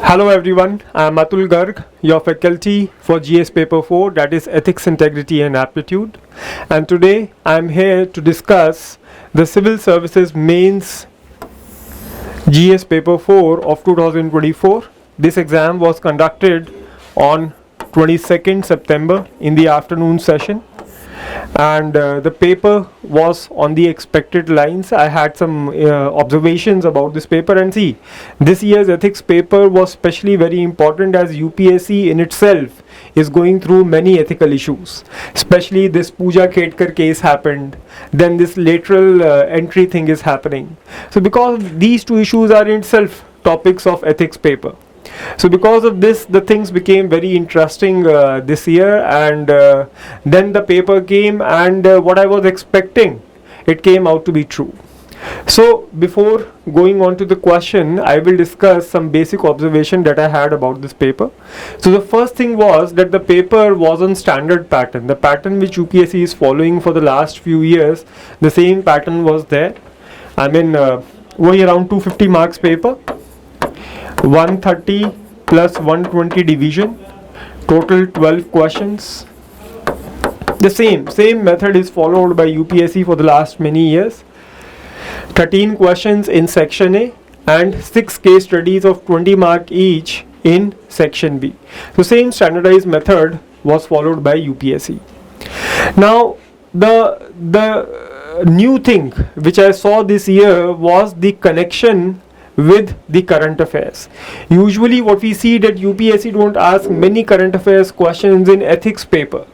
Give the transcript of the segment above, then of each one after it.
Hello everyone, I am Atul Garg, your faculty for GS Paper 4, that is Ethics, Integrity and Aptitude. And today I am here to discuss the Civil Services Mains GS Paper 4 of 2024. This exam was conducted on 22nd September in the afternoon session. And the paper was on the expected lines. I had some observations about this paper, and see, this year's ethics paper was especially very important as UPSC in itself is going through many ethical issues. Especially this Pooja Khedkar case happened, then this lateral entry thing is happening. So because these two issues are in itself topics of ethics paper. So because of this, the things became very interesting this year, and then the paper came, and what I was expecting, it came out to be true. So before going on to the question, I will discuss some basic observation that I had about this paper. So the first thing was that the paper was on standard pattern. The pattern which UPSC is following for the last few years, the same pattern was there. I mean, only around 250 marks paper. 130 plus 120 division, total 12 questions. The same method is followed by UPSC for the last many years. 13 questions in section A and 6 case studies of 20 mark each in section B. So same standardized method was followed by UPSC. Now the new thing which I saw this year was the connection with the current affairs. Usually what we see that UPSC don't ask many current affairs questions in ethics paper,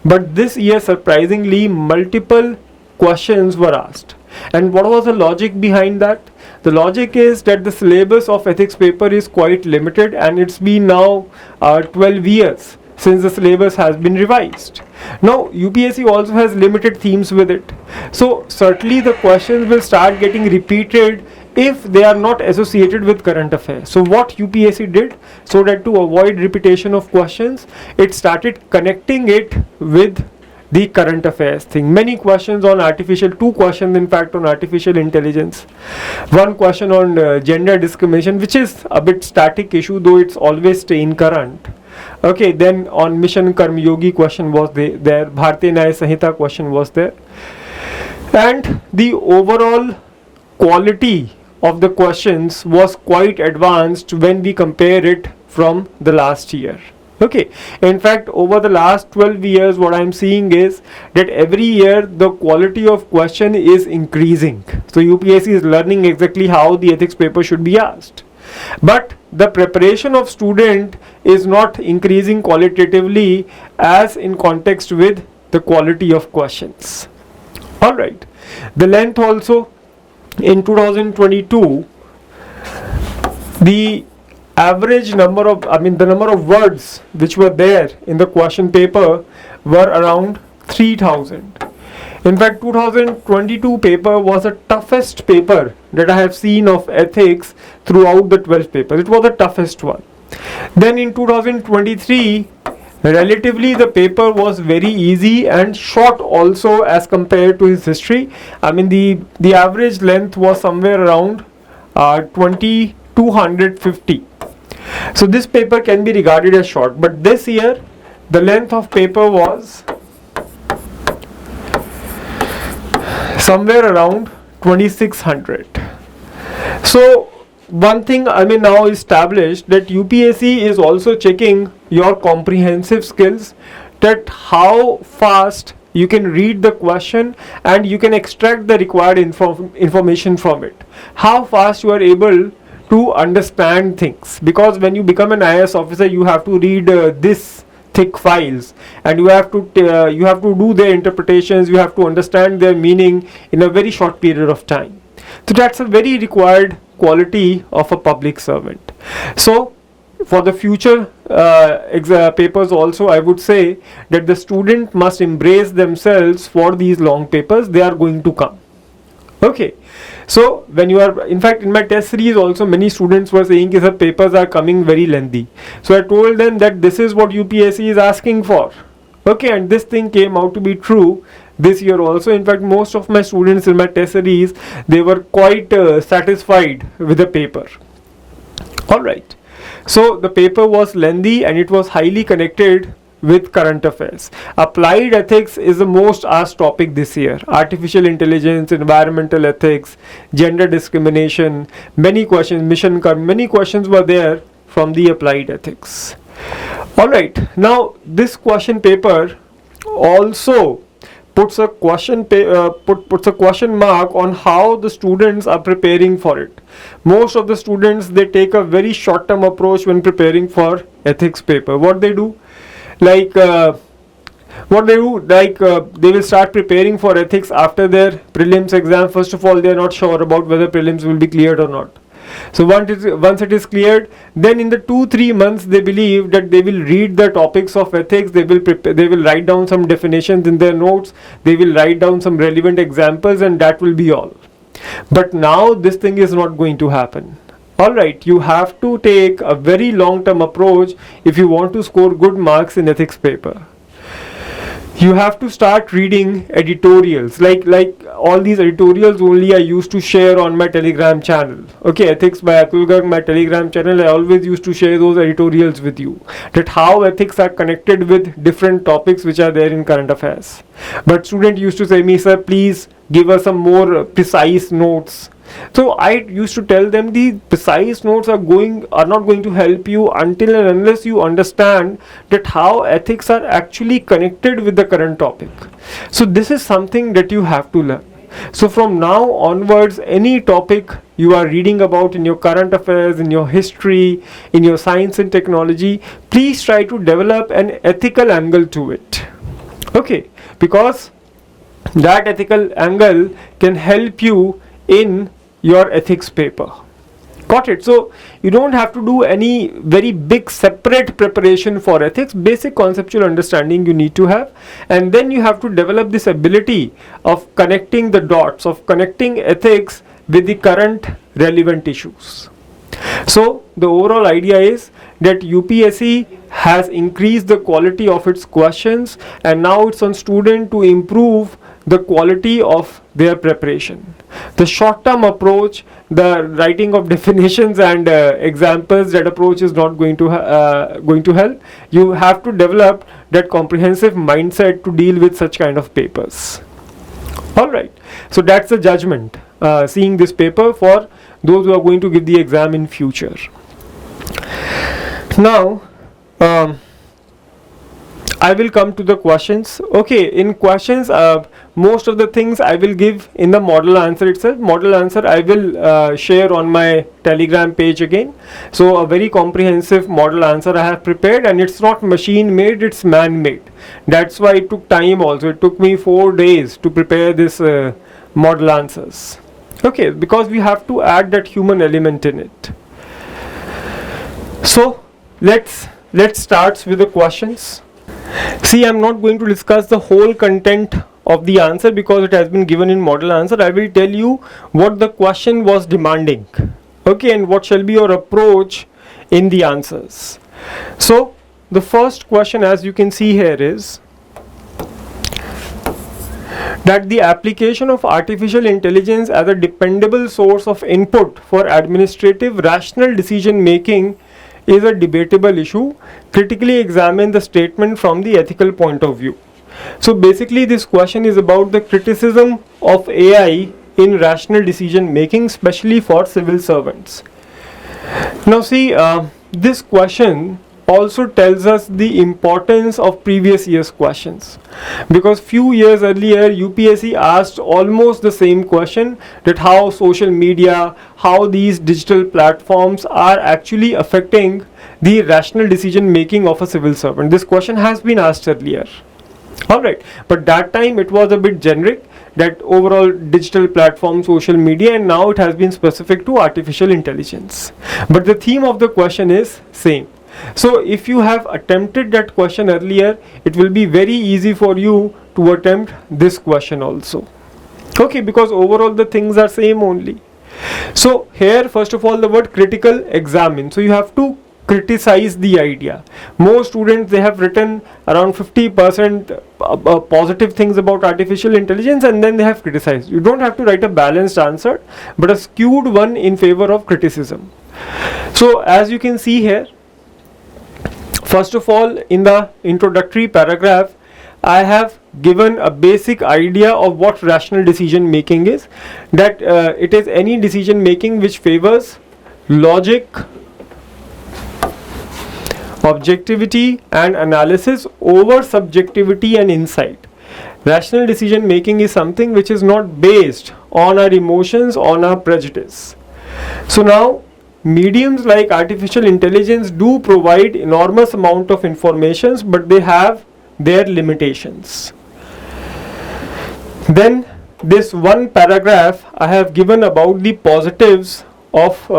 but this year surprisingly multiple questions were asked. And what was the logic behind that? The logic is that the syllabus of ethics paper is quite limited, and it's been now 12 years since the syllabus has been revised. Now UPSC also has limited themes with it, so certainly the questions will start getting repeated if they are not associated with current affairs. So what UPSC did, so that to avoid repetition of questions, it started connecting it with the current affairs thing. Many questions on two questions in fact on artificial intelligence, one question on gender discrimination, which is a bit static issue though it's always staying current. Okay, then on Mission Karma Yogi question was there, Bharatiya Nyaya Sanhita question was there, and the overall quality of the questions was quite advanced when we compare it from the last year. Okay, in fact over the last 12 years what I am seeing is that every year the quality of question is increasing. So UPSC is learning exactly how the ethics paper should be asked, but the preparation of student is not increasing qualitatively as in context with the quality of questions. Alright, the length also in 2022, the average number of, the number of words which were there in the question paper were around 3000. In fact 2022 paper was the toughest paper that I have seen of ethics throughout the 12 papers. It was the toughest one. Then in 2023, relatively the paper was very easy and short also as compared to his history. The average length was somewhere around 2250. So this paper can be regarded as short, but this year the length of paper was somewhere around 2600. So one thing now established that UPSC is also checking your comprehensive skills, that how fast you can read the question and you can extract the required information from it, how fast you are able to understand things, because when you become an IAS officer you have to read this thick files, and you have to do their interpretations, you have to understand their meaning in a very short period of time. So that's a very required quality of a public servant. So for the future papers also, I would say that the student must embrace themselves for these long papers. They are going to come. Okay, so when you are, in fact in my test series also many students were saying that the papers are coming very lengthy. So I told them that this is what UPSC is asking for. Okay, and this thing came out to be true this year also. In fact most of my students in my test series, they were quite satisfied with the paper. Alright, So the paper was lengthy and it was highly connected with current affairs. Applied ethics is the most asked topic this year. Artificial intelligence, environmental ethics, gender discrimination, many questions, many questions were there from the applied ethics. Alright, now this question paper also puts a puts a question mark on how the students are preparing for it. Most of the students, they take a very short term approach when preparing for ethics paper. What they do, they will start preparing for ethics after their prelims exam. First of all, they are not sure about whether prelims will be cleared or not. So once it is cleared, then in the 2-3 months they believe that they will read the topics of ethics, they will write down some definitions in their notes, they will write down some relevant examples, and that will be all. But now this thing is not going to happen. Alright, you have to take a very long-term approach if you want to score good marks in ethics paper. You have to start reading editorials, like all these editorials only I used to share on my Telegram channel. Okay, Ethics by Atul Garg, my Telegram channel, I always used to share those editorials with you, that how ethics are connected with different topics which are there in current affairs. But student used to say me, sir, please give us some more precise notes. So I used to tell them the precise notes are not going to help you until and unless you understand that how ethics are actually connected with the current topic. So this is something that you have to learn. So from now onwards, any topic you are reading about in your current affairs, in your history, in your science and technology, please try to develop an ethical angle to it. Okay, because that ethical angle can help you in your ethics paper. Got it? So you don't have to do any very big separate preparation for ethics. Basic conceptual understanding you need to have, and then you have to develop this ability of connecting the dots, of connecting ethics with the current relevant issues. So the overall idea is that UPSC has increased the quality of its questions, and now it's on student to improve the quality of their preparation. The short-term approach, the writing of definitions and examples, that approach is not going to help. You have to develop that comprehensive mindset to deal with such kind of papers. All right. So that's the judgment. Seeing this paper for those who are going to give the exam in future. Now, I will come to the questions. Okay, in questions, most of the things I will give in the model answer itself. Model answer I will share on my Telegram page again. So a very comprehensive model answer I have prepared, and it's not machine made, it's man made. That's why it took time also. It took me 4 days to prepare this model answers. Okay, because we have to add that human element in it. So let's start with the questions. See, I'm not going to discuss the whole content of the answer because it has been given in model answer. I will tell you what the question was demanding, okay, and what shall be your approach in the answers. So the first question, as you can see here, is that the application of artificial intelligence as a dependable source of input for administrative rational decision making is a debatable issue. Critically examine the statement from the ethical point of view. So basically this question is about the criticism of AI in rational decision making, especially for civil servants. Now see, this question also tells us the importance of previous year's questions, because few years earlier UPSC asked almost the same question, that how social media, how these digital platforms are actually affecting the rational decision making of a civil servant. This question has been asked earlier. Alright, but that time it was a bit generic, that overall digital platform, social media, and now it has been specific to artificial intelligence. But the theme of the question is same. So if you have attempted that question earlier, it will be very easy for you to attempt this question also. Okay, because overall the things are same only. So here, first of all, the word critical examine. So you have to criticize the idea. Most students, they have written around 50% positive things about artificial intelligence, and then they have criticized. You don't have to write a balanced answer, but a skewed one in favor of criticism. So as you can see here, first of all, in the introductory paragraph, I have given a basic idea of what rational decision making is, that it is any decision making which favors logic, objectivity and analysis over subjectivity and insight. Rational decision making is something which is not based on our emotions, on our prejudice. So now, mediums like artificial intelligence do provide enormous amount of informations, but they have their limitations. Then this one paragraph I have given about the positives of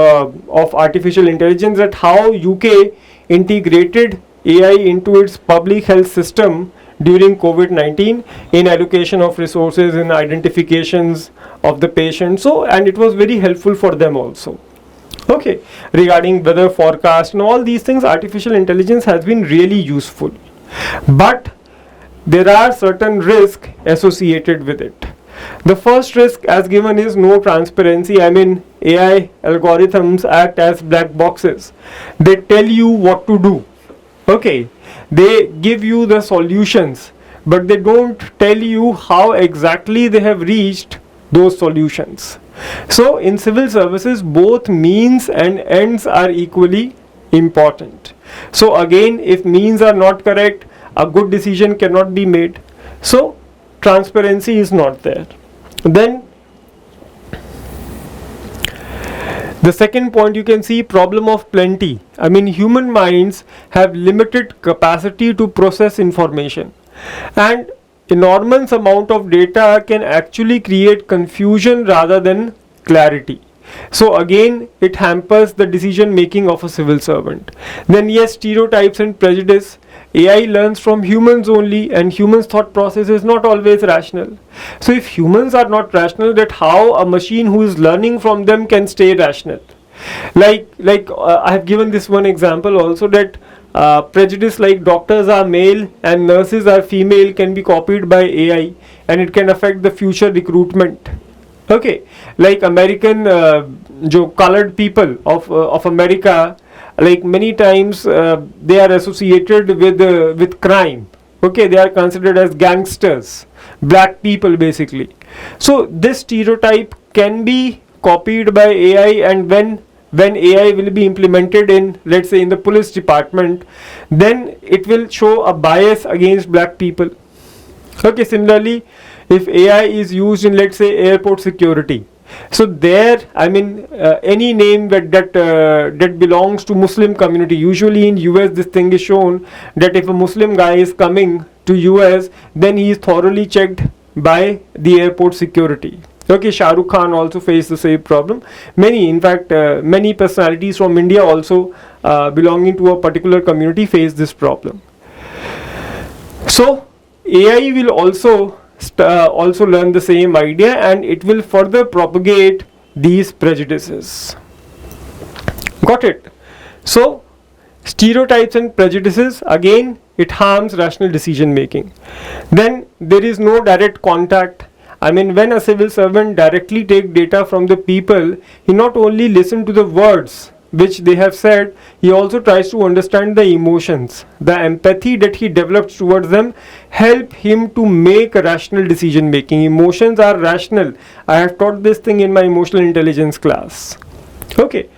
artificial intelligence, that how UK integrated AI into its public health system during COVID-19 in allocation of resources, in identifications of the patient. So, and it was very helpful for them also. Okay, regarding weather forecast and all these things, artificial intelligence has been really useful. But there are certain risks associated with it. The first risk as given is no transparency. I mean, AI algorithms act as black boxes. They tell you what to do. Okay, they give you the solutions, but they don't tell you how exactly they have reached those solutions. So in civil services, both means and ends are equally important. So again, if means are not correct, a good decision cannot be made. So transparency is not there. Then the second point, you can see problem of plenty. I mean, human minds have limited capacity to process information, and enormous amount of data can actually create confusion rather than clarity. So again, it hampers the decision making of a civil servant. Then yes, stereotypes and prejudice. AI learns from humans only, and humans' thought process is not always rational. So if humans are not rational, that how a machine who is learning from them can stay rational? Like I have given this one example also, that prejudice like doctors are male and nurses are female can be copied by AI, and it can affect the future recruitment. Okay, like American colored people of America, like many times they are associated with crime. Okay, they are considered as gangsters, black people basically. So this stereotype can be copied by AI, and when AI will be implemented in, let's say, in the police department, then it will show a bias against black people. Okay, similarly, if AI is used in, let's say, airport security, so there, I mean, any name that belongs to Muslim community, usually in US this thing is shown, that if a Muslim guy is coming to US, then he is thoroughly checked by the airport security. Okay, Shah Rukh Khan also faced the same problem. Many, in fact, many personalities from India also belonging to a particular community face this problem. So AI will also learn the same idea, and it will further propagate these prejudices. Got it? So stereotypes and prejudices, again, it harms rational decision making. Then there is no direct contact. I mean, when a civil servant directly take data from the people, he not only listen to the words which they have said, he also tries to understand the emotions. The empathy that he develops towards them help him to make a rational decision making. Emotions are rational. I have taught this thing in my emotional intelligence class. Okay,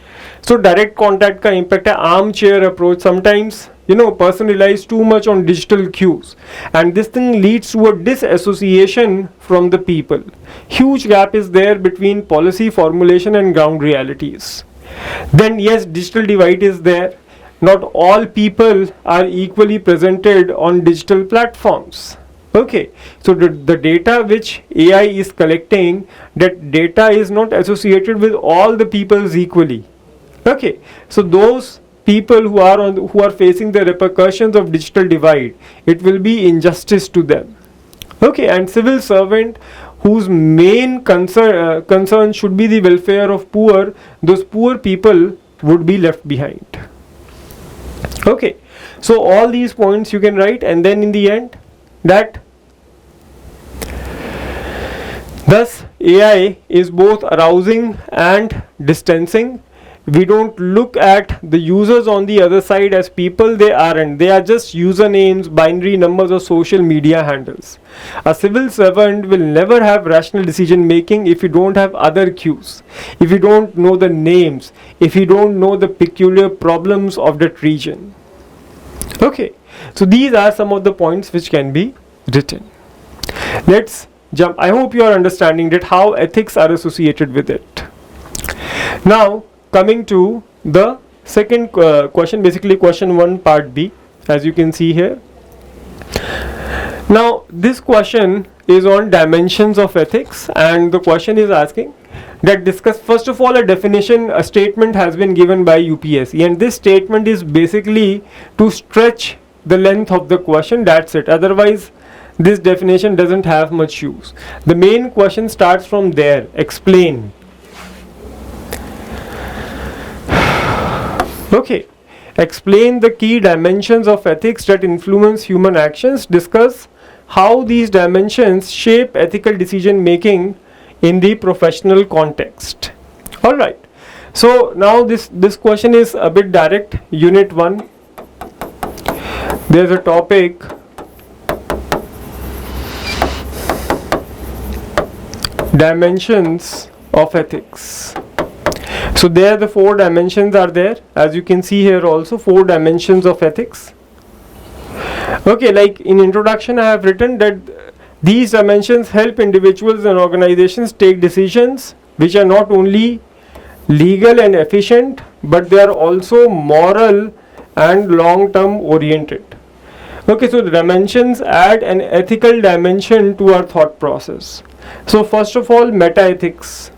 so direct contact का impact है armchair approach. Sometimes, you know, person relies too much on digital cues, and this thing leads to a disassociation from the people. Huge gap is there between policy formulation and ground realities. Then yes, digital divide is there. Not all people are equally presented on digital platforms. Okay, so the data which AI is collecting, that data is not associated with all the peoples equally. Okay, so those people who are facing the repercussions of digital divide, it will be injustice to them. Okay, and civil servant whose main concern should be the welfare of poor, those poor people would be left behind. Okay, so all these points you can write, and then in the end, that thus AI is both arousing and distancing. We don't look at the users on the other side as people. They aren't. They are just usernames, binary numbers, or social media handles. A civil servant will never have rational decision making if you don't have other cues, if you don't know the names, if you don't know the peculiar problems of that region. Okay, so these are some of the points which can be written. Let's jump. I hope you are understanding that how ethics are associated with it. Now, coming to the second question, basically question 1 part B, as you can see here. Now, this question is on dimensions of ethics, and the question is asking that discuss, first of all, a definition, a statement has been given by UPSC, and this statement is basically to stretch the length of the question. That's it. Otherwise, this definition doesn't have much use. The main question starts from there. Explain. Okay. Explain the key dimensions of ethics that influence human actions. Discuss how these dimensions shape ethical decision making in the professional context. All right. So now this question is a bit direct. Unit 1. There's a topic dimensions of ethics. So there the 4 dimensions are there, as you can see here also, 4 dimensions of ethics. Okay, like in introduction I have written that these dimensions help individuals and organizations take decisions which are not only legal and efficient, but they are also moral and long-term oriented. Okay, so the dimensions add an ethical dimension to our thought process. So first of all, meta-ethics.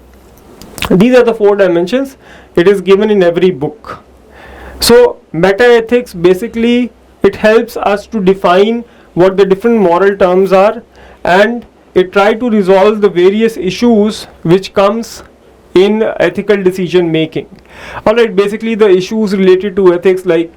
These are the 4 dimensions. It is given in every book. So meta-ethics, basically it helps us to define what the different moral terms are, and it try to resolve the various issues which comes in ethical decision making. Alright, basically the issues related to ethics, like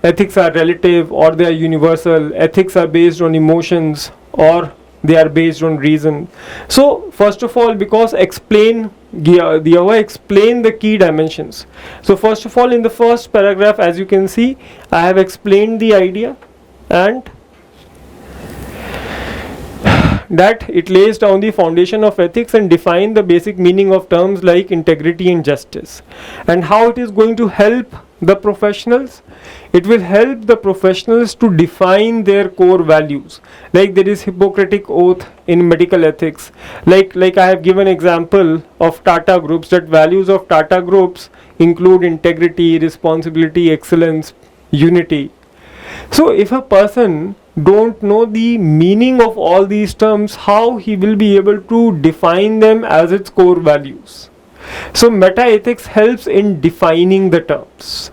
ethics are relative or they are universal, ethics are based on emotions or they are based on reason. So first of all, because explain the key dimensions. So first of all, in the first paragraph, as you can see, I have explained the idea, and that it lays down the foundation of ethics and define the basic meaning of terms like integrity and justice, and how it is going to help the professionals. It will help the professionals to define their core values. Like there is Hippocratic oath in medical ethics. Like I have given example of Tata groups, that values of Tata groups include integrity, responsibility, excellence, unity. So if a person don't know the meaning of all these terms, how he will be able to define them as its core values? So meta ethics helps in defining the terms.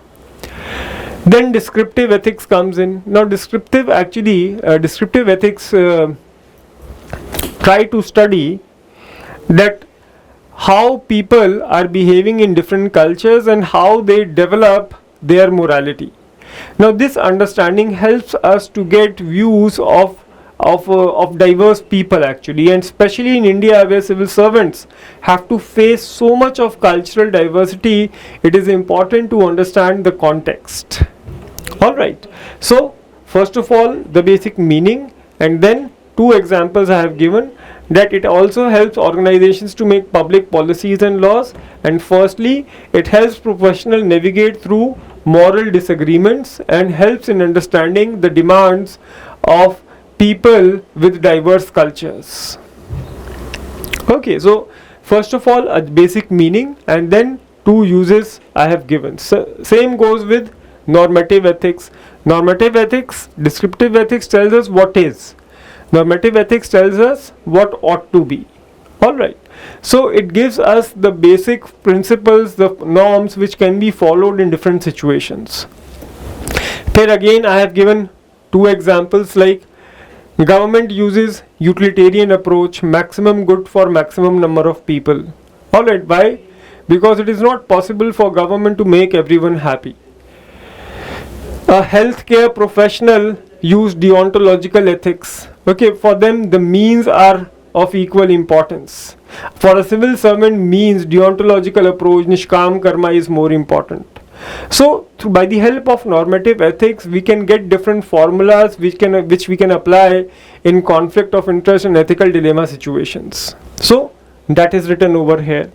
Then descriptive ethics comes in. Now descriptive ethics try to study that how people are behaving in different cultures and how they develop their morality. Now this understanding helps us to get views of diverse people actually, and especially in India where civil servants have to face so much of cultural diversity, it is important to understand the context. Alright, so first of all the basic meaning, and then 2 examples I have given, that it also helps organizations to make public policies and laws, and firstly it helps professionals navigate through moral disagreements and helps in understanding the demands of people with diverse cultures. Okay, so first of all a basic meaning, and then 2 uses I have given. So same goes with normative ethics. Normative ethics, descriptive ethics tells us what is. Normative ethics tells us what ought to be. Alright, so it gives us the basic principles, the norms which can be followed in different situations. Here again I have given 2 examples, like government uses utilitarian approach, maximum good for maximum number of people. Alright, why? Because it is not possible for government to make everyone happy. A healthcare professional use deontological ethics. Okay, for them the means are of equal importance. For a civil servant means deontological approach, nishkam karma is more important. So by the help of normative ethics, we can get different formulas which we can apply in conflict of interest and ethical dilemma situations. So that is written over here.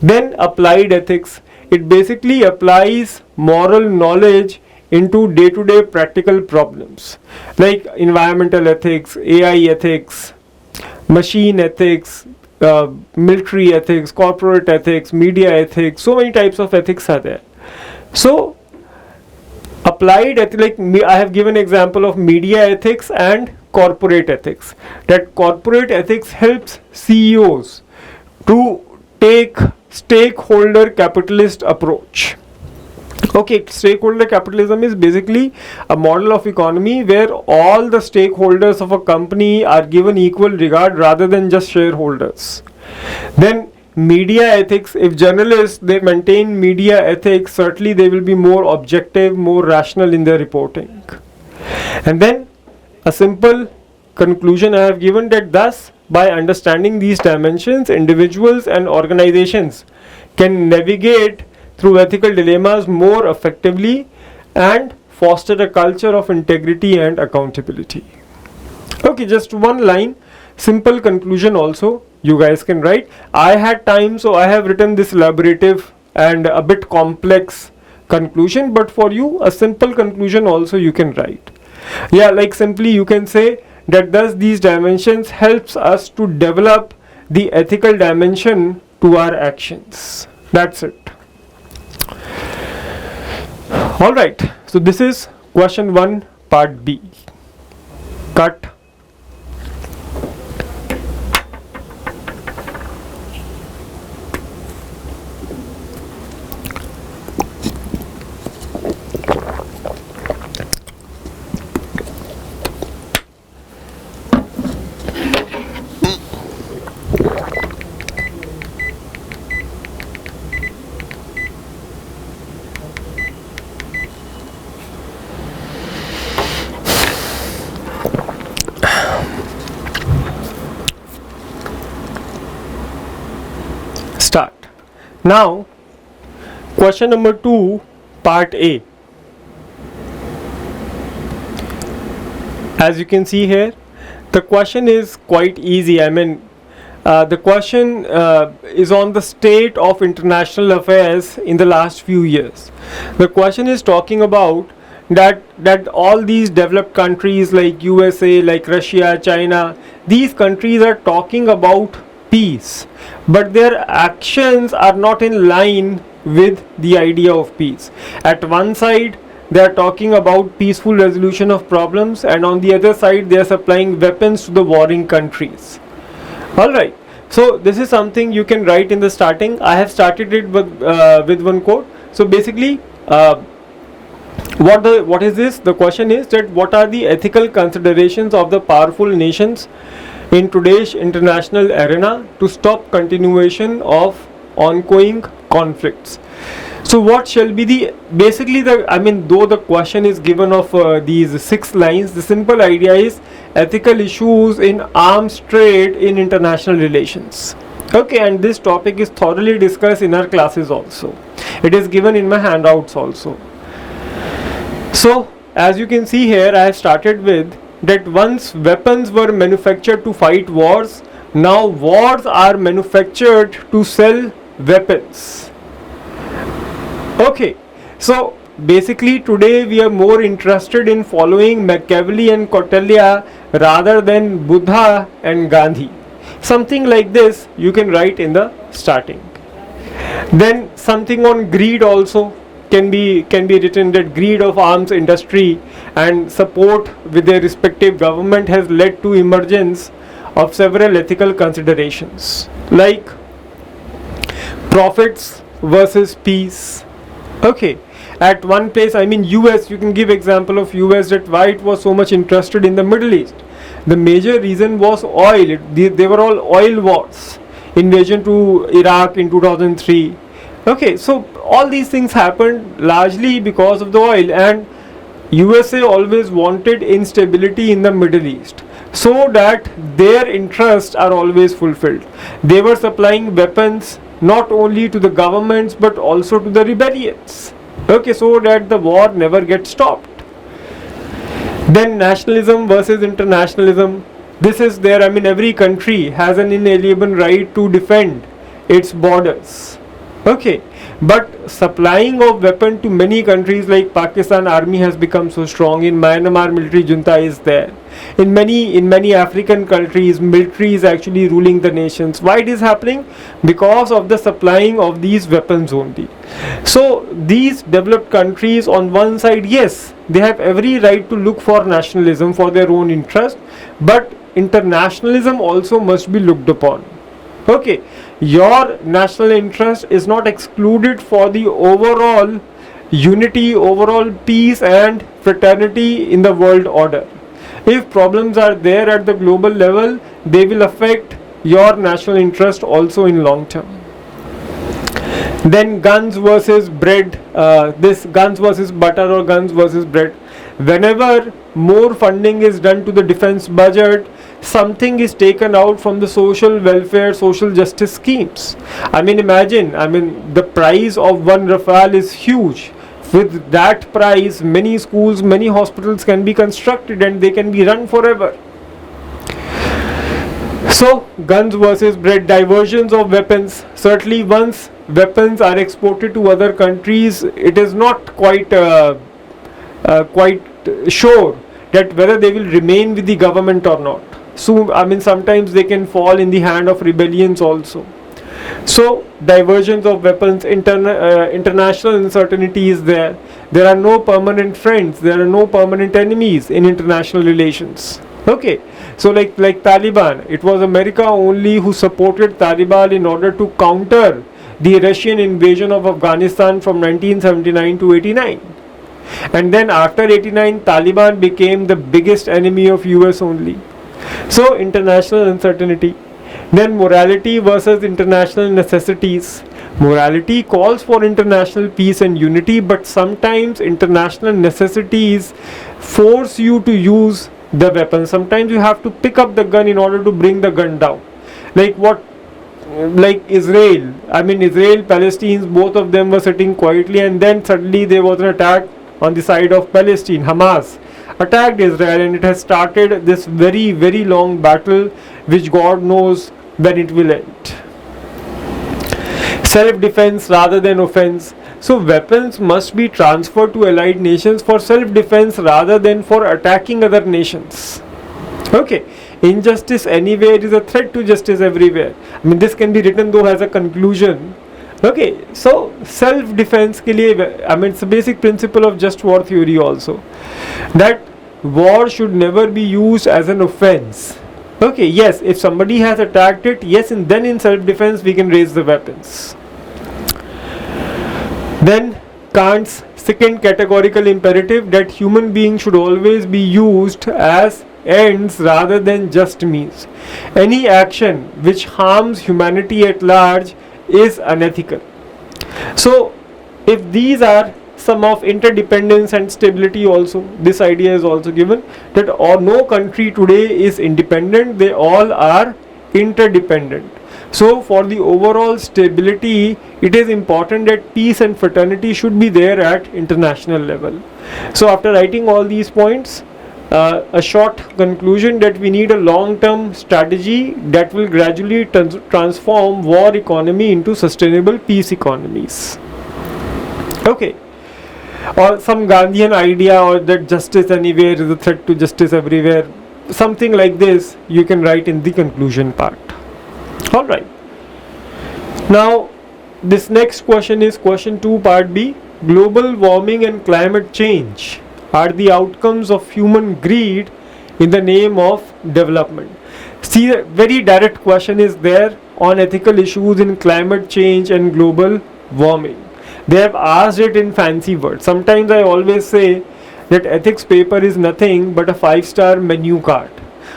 Then applied ethics, it basically applies moral knowledge into day-to-day practical problems like environmental ethics, AI ethics, machine ethics, military ethics, corporate ethics, media ethics. So many types of ethics are there. So applied ethics, like I have given example of media ethics and corporate ethics. That corporate ethics helps CEOs to take stakeholder capitalist approach. Okay, stakeholder capitalism is basically a model of economy where all the stakeholders of a company are given equal regard rather than just shareholders. Then media ethics, if journalists they maintain media ethics, certainly they will be more objective, more rational in their reporting. And then a simple conclusion I have given, that thus by understanding these dimensions, individuals and organizations can navigate through ethical dilemmas more effectively and foster a culture of integrity and accountability. Okay, just one line, simple conclusion also you guys can write. I had time, so I have written this elaborative and a bit complex conclusion, but for you a simple conclusion also you can write. Yeah, like simply you can say that thus these dimensions helps us to develop the ethical dimension to our actions. That's it. Alright, so this is question 1 part B. Cut. Start. Now, question number 2, part A. As you can see here, the question is quite easy. I mean, the question is on the state of international affairs in the last few years. The question is talking about that all these developed countries like USA, like Russia, China, these countries are talking about peace, but their actions are not in line with the idea of peace. At one side they are talking about peaceful resolution of problems, and on the other side they are supplying weapons to the warring countries. Alright, so this is something you can write in the starting. I have started it with one quote. So basically what is this? The question is that what are the ethical considerations of the powerful nations in today's international arena to stop continuation of ongoing conflicts. So what shall be the though the question is given of these 6 lines, the simple idea is ethical issues in arms trade in international relations. Okay, and this topic is thoroughly discussed in our classes also. It is given in my handouts also. So as you can see here, I have started with that once weapons were manufactured to fight wars, now wars are manufactured to sell weapons. Okay, so basically today we are more interested in following Machiavelli and Kautilya rather than Buddha and Gandhi. Something like this you can write in the starting. Then something on greed also can be written, that greed of arms industry and support with their respective government has led to emergence of several ethical considerations like profits versus peace. Okay, at one place, I mean US, you can give example of US, that why it was so much interested in the Middle East. The major reason was oil. They were all oil wars, invasion to Iraq in 2003. Okay, so all these things happened largely because of the oil, and USA always wanted instability in the Middle East. so that their interests are always fulfilled. They were supplying weapons not only to the governments but also to the rebellions, okay, so that the war never gets stopped. Then nationalism versus internationalism. This is there, I mean, every country has an inalienable right to defend its borders, okay, but supplying of weapon to many countries like Pakistan army has become so strong. In Myanmar, military junta is there. In many African countries, military is actually ruling the nations. Why it is happening? Because of the supplying of these weapons only. So these developed countries, on one side, yes, they have every right to look for nationalism for their own interest, but internationalism also must be looked upon. Okay, your national interest is not excluded for the overall unity, overall peace and fraternity in the world order. If problems are there at the global level, they will affect your national interest also in long term. Then guns versus bread, this guns versus butter or guns versus bread. Whenever more funding is done to the defense budget, something is taken out from the social welfare, social justice schemes. I mean, imagine, I mean, the price of one Rafale is huge. With that price, many schools, many hospitals can be constructed and they can be run forever. So, guns versus bread, diversions of weapons. Certainly, once weapons are exported to other countries, it is not quite sure that whether they will remain with the government or not. So, I mean, sometimes they can fall in the hand of rebellions also. So, diversions of weapons, international uncertainty is there. There are no permanent friends, there are no permanent enemies in international relations. Okay, so like Taliban, it was America only who supported Taliban in order to counter the Russian invasion of Afghanistan from 1979 to 89. And then after 89, Taliban became the biggest enemy of US only. So international uncertainty. Then morality versus international necessities. Morality calls for international peace and unity, but sometimes international necessities force you to use the weapon. Sometimes you have to pick up the gun in order to bring the gun down. Like Israel. I mean, Israel, Palestinians, both of them were sitting quietly, and then suddenly there was an attack on the side of Palestine. Hamas attacked Israel, and it has started this very, very long battle, which God knows when it will end. Self-defense rather than offense. So weapons must be transferred to allied nations for self-defense rather than for attacking other nations. Okay, injustice anywhere is a threat to justice everywhere. I mean, this can be written though as a conclusion. Okay, so self-defense ke liye, I mean, it's a basic principle of just war theory also, that war should never be used as an offense. Okay, yes, if somebody has attacked it, yes, and then in self-defense we can raise the weapons. Then Kant's second categorical imperative, that human beings should always be used as ends rather than just means. Any action which harms humanity at large is unethical. So if these are some of interdependence and stability also, this idea is also given, that no country today is independent, they all are interdependent. So for the overall stability, it is important that peace and fraternity should be there at international level. So after writing all these points, a short conclusion, that we need a long-term strategy that will gradually transform war economy into sustainable peace economies. Okay, or some Gandhian idea, or that justice anywhere is a threat to justice everywhere, something like this you can write in the conclusion part. Alright, now this next question is question 2 part B. Global warming and climate change are the outcomes of human greed in the name of development. See, a very direct question is there on ethical issues in climate change and global warming. They have asked it in fancy words. Sometimes I always say that ethics paper is nothing but a 5-star menu card.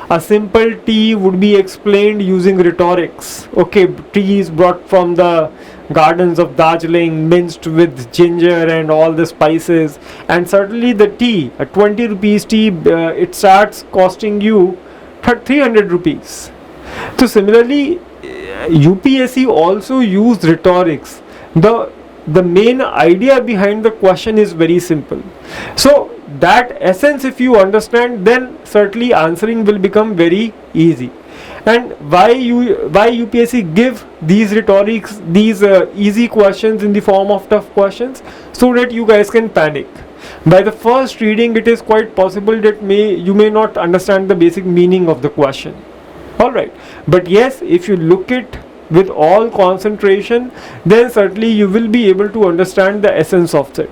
A simple tea would be explained using rhetorics. Okay, tea is brought from the gardens of Darjeeling, minced with ginger and all the spices, and certainly the tea, a 20 rupees tea, it starts costing you 300 rupees. So similarly, UPSC also used rhetorics. The main idea behind the question is very simple. So that essence if you understand, then certainly answering will become very easy. And why UPSC give these rhetorics, these easy questions in the form of tough questions, so that you guys can panic. By the first reading, it is quite possible that you may not understand the basic meaning of the question. Alright, but yes, if you look it with all concentration, then certainly you will be able to understand the essence of it.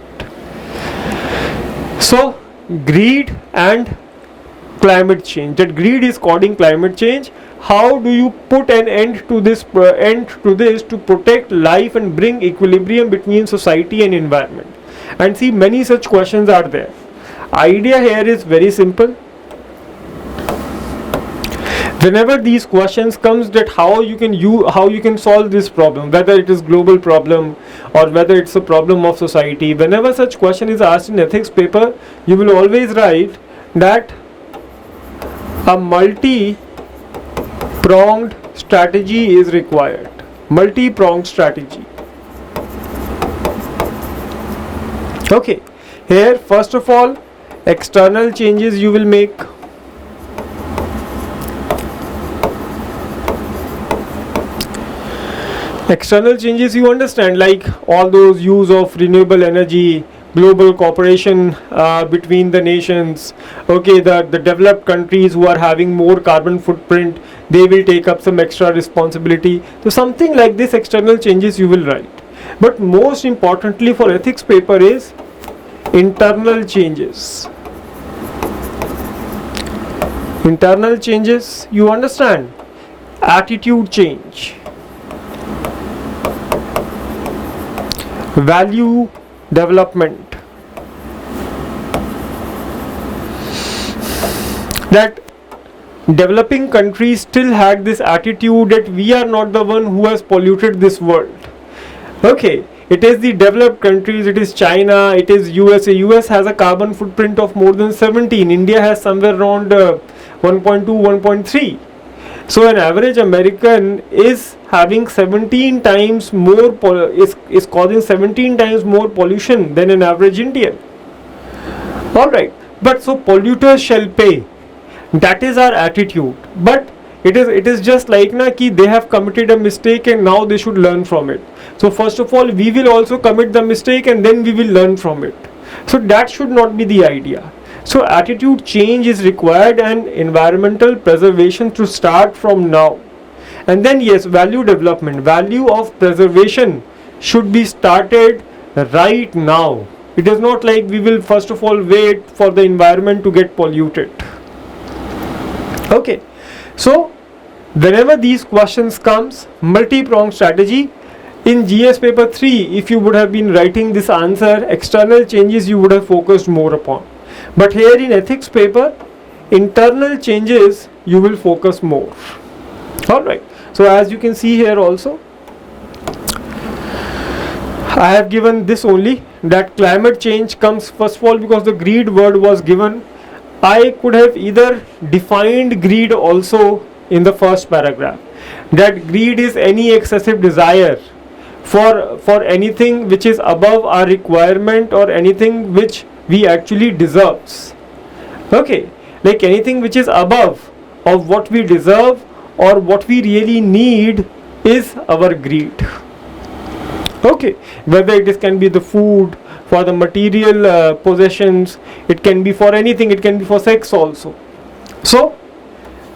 So greed and climate change, that greed is causing climate change. How do you put an end to this to protect life and bring equilibrium between society and environment? And see, many such questions are there. Idea here is very simple. Whenever these questions comes, that how you can solve this problem, whether it is global problem or whether it's a problem of society, whenever such question is asked in ethics paper, you will always write that a multi-pronged strategy is required. Multi-pronged strategy. Okay, here first of all, external changes you will make. External changes you understand, like all those use of renewable energy, global cooperation between the nations. Okay, the developed countries who are having more carbon footprint, they will take up some extra responsibility. So something like this external changes you will write. But most importantly for ethics paper is internal changes. Internal changes you understand, attitude change, value development, that developing countries still had this attitude that we are not the one who has polluted this world. Okay, it is the developed countries, it is China, it is USA. US has a carbon footprint of more than 17. India has somewhere around 1.2, 1.3. So an average American is having 17 times more is causing 17 times more pollution than an average Indian. Alright, but so polluters shall pay. That is our attitude. But it is just like ki they have committed a mistake and now they should learn from it. So first of all, we will also commit the mistake and then we will learn from it. So that should not be the idea. So attitude change is required and environmental preservation to start from now. And then yes, value development, value of preservation should be started right now. It is not like we will first of all wait for the environment to get polluted. Okay, so whenever these questions comes, multi-pronged strategy, in GS paper 3, if you would have been writing this answer, external changes you would have focused more upon. But here in ethics paper, internal changes you will focus more. Alright, so as you can see here also, I have given this only, that climate change comes first of all because the greed word was given. I could have either defined greed also in the first paragraph, that greed is any excessive desire for anything which is above our requirement or anything which we actually deserves. Okay, like anything which is above of what we deserve or what we really need is our greed. Okay, whether it can be the food, for the material possessions, it can be for anything, it can be for sex also. So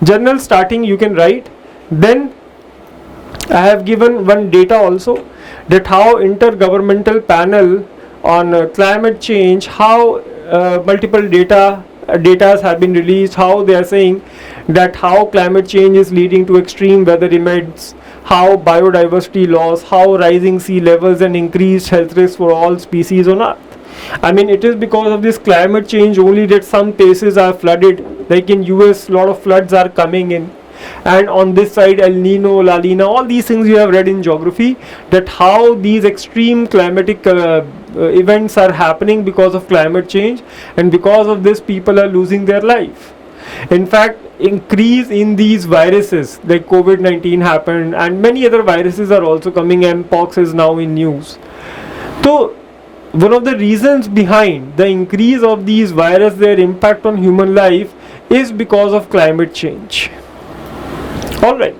journal starting you can write. Then I have given one data also, that how intergovernmental panel on climate change, how multiple data have been released, how they are saying that how climate change is leading to extreme weather events, how biodiversity loss, how rising sea levels and increased health risks for all species on earth. I mean, it is because of this climate change only that some places are flooded, like in US a lot of floods are coming in, and on this side El Nino, La Nina, all these things you have read in geography, that how these extreme climatic events are happening because of climate change, and because of this people are losing their life. In fact, increase in these viruses, like COVID-19 happened, and many other viruses are also coming, and pox is now in news. So one of the reasons behind the increase of these viruses, their impact on human life, is because of climate change. All right,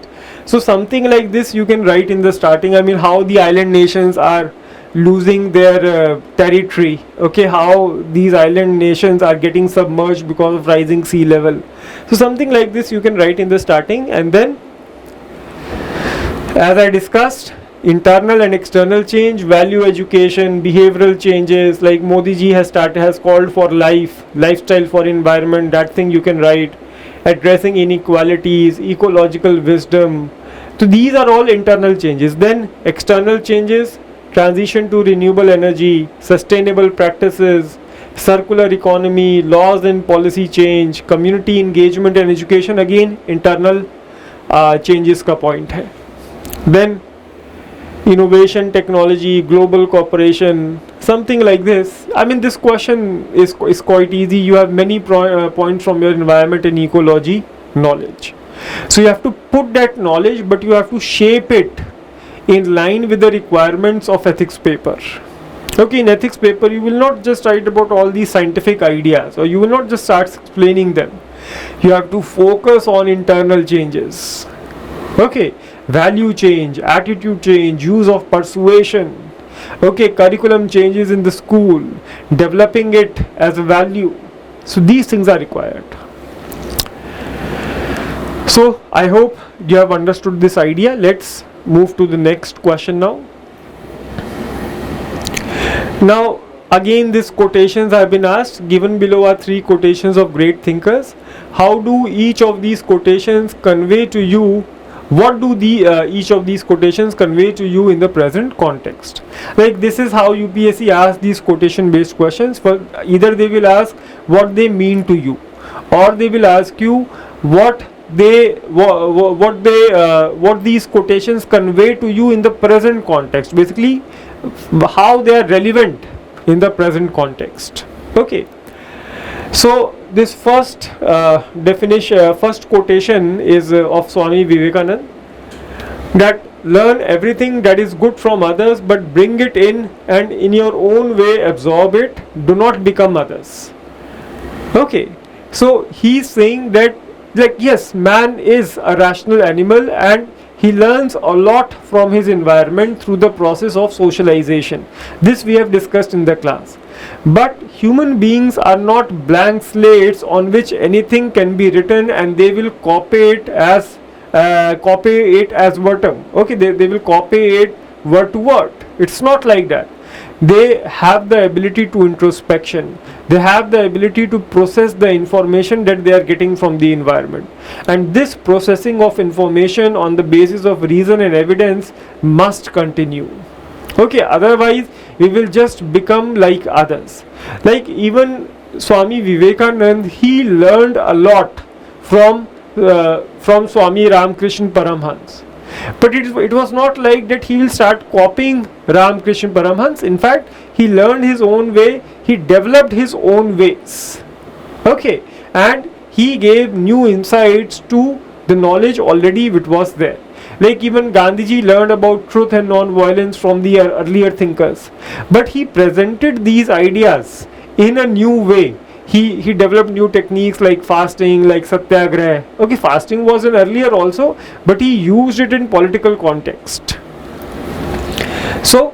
so something like this you can write in the starting. I mean, how the island nations are losing their territory, okay, how these island nations are getting submerged because of rising sea level. So something like this you can write in the starting. And then, as I discussed, internal and external change, value education, behavioral changes, like Modi ji has called for lifestyle for environment, that thing you can write. Addressing inequalities, ecological wisdom. So these are all internal changes. Then external changes, transition to renewable energy, sustainable practices, circular economy, laws and policy change, community engagement and education, again internal changes ka point hai. Then innovation, technology, global cooperation, something like this. I mean, this question is quite easy. You have many points from your environment and ecology knowledge. So you have to put that knowledge, but you have to shape it in line with the requirements of ethics paper. Okay, in ethics paper you will not just write about all these scientific ideas, or you will not just start explaining them. You have to focus on internal changes. Okay, value change, attitude change, use of persuasion, okay, curriculum changes in the school, developing it as a value. So these things are required. So I hope you have understood this idea. Let's move to the next question now. Now again, these quotations have been asked. Given below are 3 quotations of great thinkers. How do each of these quotations convey to you? What do each of these quotations convey to you in the present context? Like, this is how UPSC asks these quotation based questions. For either they will ask what they mean to you, or they will ask you what these quotations convey to you in the present context. Basically, how they are relevant in the present context. Okay. So this first first quotation is of Swami Vivekananda, that learn everything that is good from others, but bring it in and in your own way absorb it. Do not become others. Okay, so he's saying that, like, yes, man is a rational animal and he learns a lot from his environment through the process of socialization. This we have discussed in the class. But human beings are not blank slates on which anything can be written and they will copy it as verbatim. Okay, they will copy it word to word. It's not like that. They have the ability to introspection. They have the ability to process the information that they are getting from the environment. And this processing of information on the basis of reason and evidence must continue. Okay, otherwise we will just become like others. Like even Swami Vivekananda, he learned a lot from Swami Ramakrishna Paramhans. But it was not like that he will start copying Ramakrishna Paramhans. In fact, he learned his own way, he developed his own ways. Okay, and he gave new insights to the knowledge already which was there. Like even Gandhiji learned about truth and non-violence from the earlier thinkers. But he presented these ideas in a new way. He developed new techniques like fasting, like satyagraha. Okay, fasting was an earlier also, but he used it in political context. So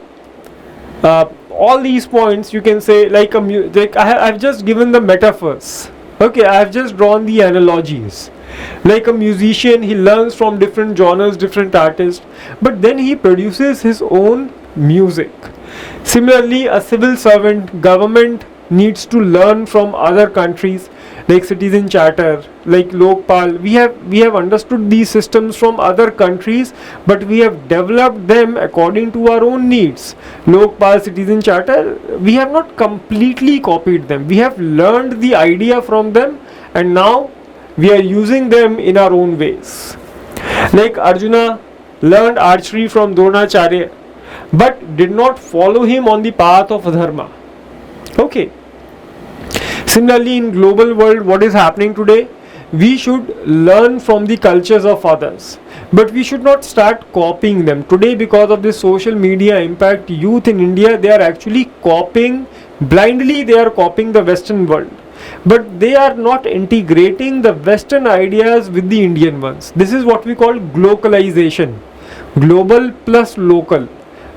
all these points you can say, like I've just given the metaphors. Okay, I've just drawn the analogies. Like a musician, he learns from different genres, different artists, but then he produces his own music. Similarly, a civil servant, government needs to learn from other countries, like citizen charter, like Lokpal. We have understood these systems from other countries, but we have developed them according to our own needs. Lokpal, citizen charter, we have not completely copied them. We have learned the idea from them, and now we are using them in our own ways. Like Arjuna learned archery from Dronacharya, but did not follow him on the path of dharma. Okay. Similarly, in global world, what is happening today? we should learn from the cultures of others, but we should not start copying them. Today, because of the social media impact, youth in India, they are actually copying blindly, they are copying the Western world, but they are not integrating the Western ideas with the Indian ones. This is what we call globalization, global plus local.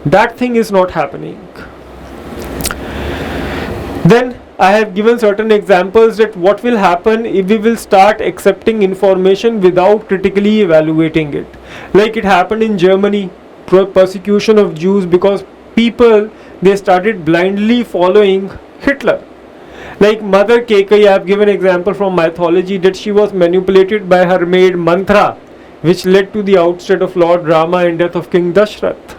That thing is not happening. Then I have given certain examples that what will happen if we will start accepting information without critically evaluating it. Like it happened in Germany, persecution of Jews, because people, they started blindly following Hitler. Like Mother Kekai, I have given example from mythology that she was manipulated by her maid Mantra, which led to the ousted of Lord Rama and death of King Dashrath.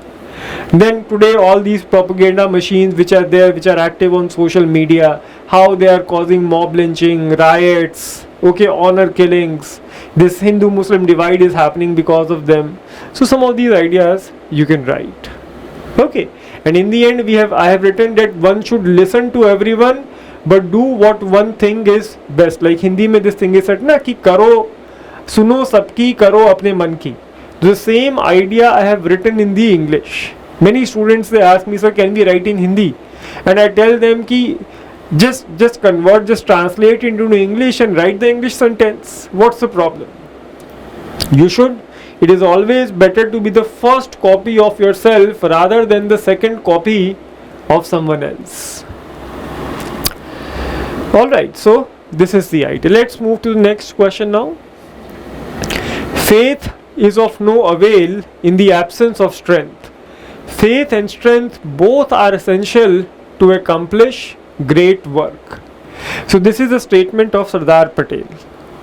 Then today all these propaganda machines which are there, which are active on social media, how they are causing mob lynching, riots, okay, honor killings, this Hindu-Muslim divide is happening because of them. So some of these ideas you can write. Okay, and in the end I have written that one should listen to everyone but do what one thing is best. Like Hindi mein this thing is said na ki karo, suno sabki, karo apne man ki. The same idea I have written in the English. Many students, they ask me, sir, can we write in Hindi? And I tell them ki just convert, just translate into English and write the English sentence. What's the problem? You should. It is always better to be the first copy of yourself rather than the second copy of someone else. Alright, so this is the idea. Let's move to the next question now. Faith is of no avail in the absence of strength. Faith and strength both are essential to accomplish great work. So this is a statement of Sardar Patel.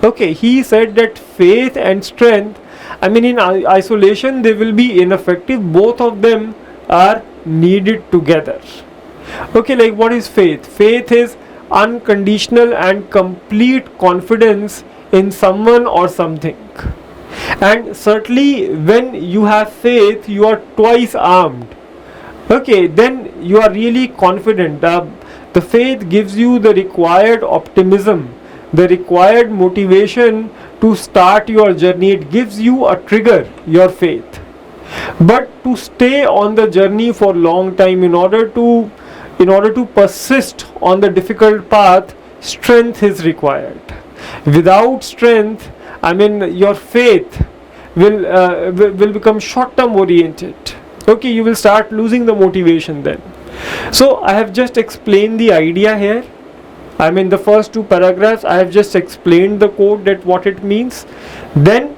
Okay, he said that faith and strength, I mean in isolation they will be ineffective. Both of them are needed together. Okay, like what is faith? Faith is unconditional and complete confidence in someone or something. And certainly when you have faith, you are twice armed. Okay, then you are really confident. The faith gives you the required optimism, the required motivation to start your journey. It gives you a trigger, your faith. But to stay on the journey for long time, in order to persist on the difficult path, strength is required. Without strength, I mean your faith will become short-term oriented. Okay, you will start losing the motivation then. So I have just explained the idea here. I mean the first two paragraphs I have just explained the code, that what it means. Then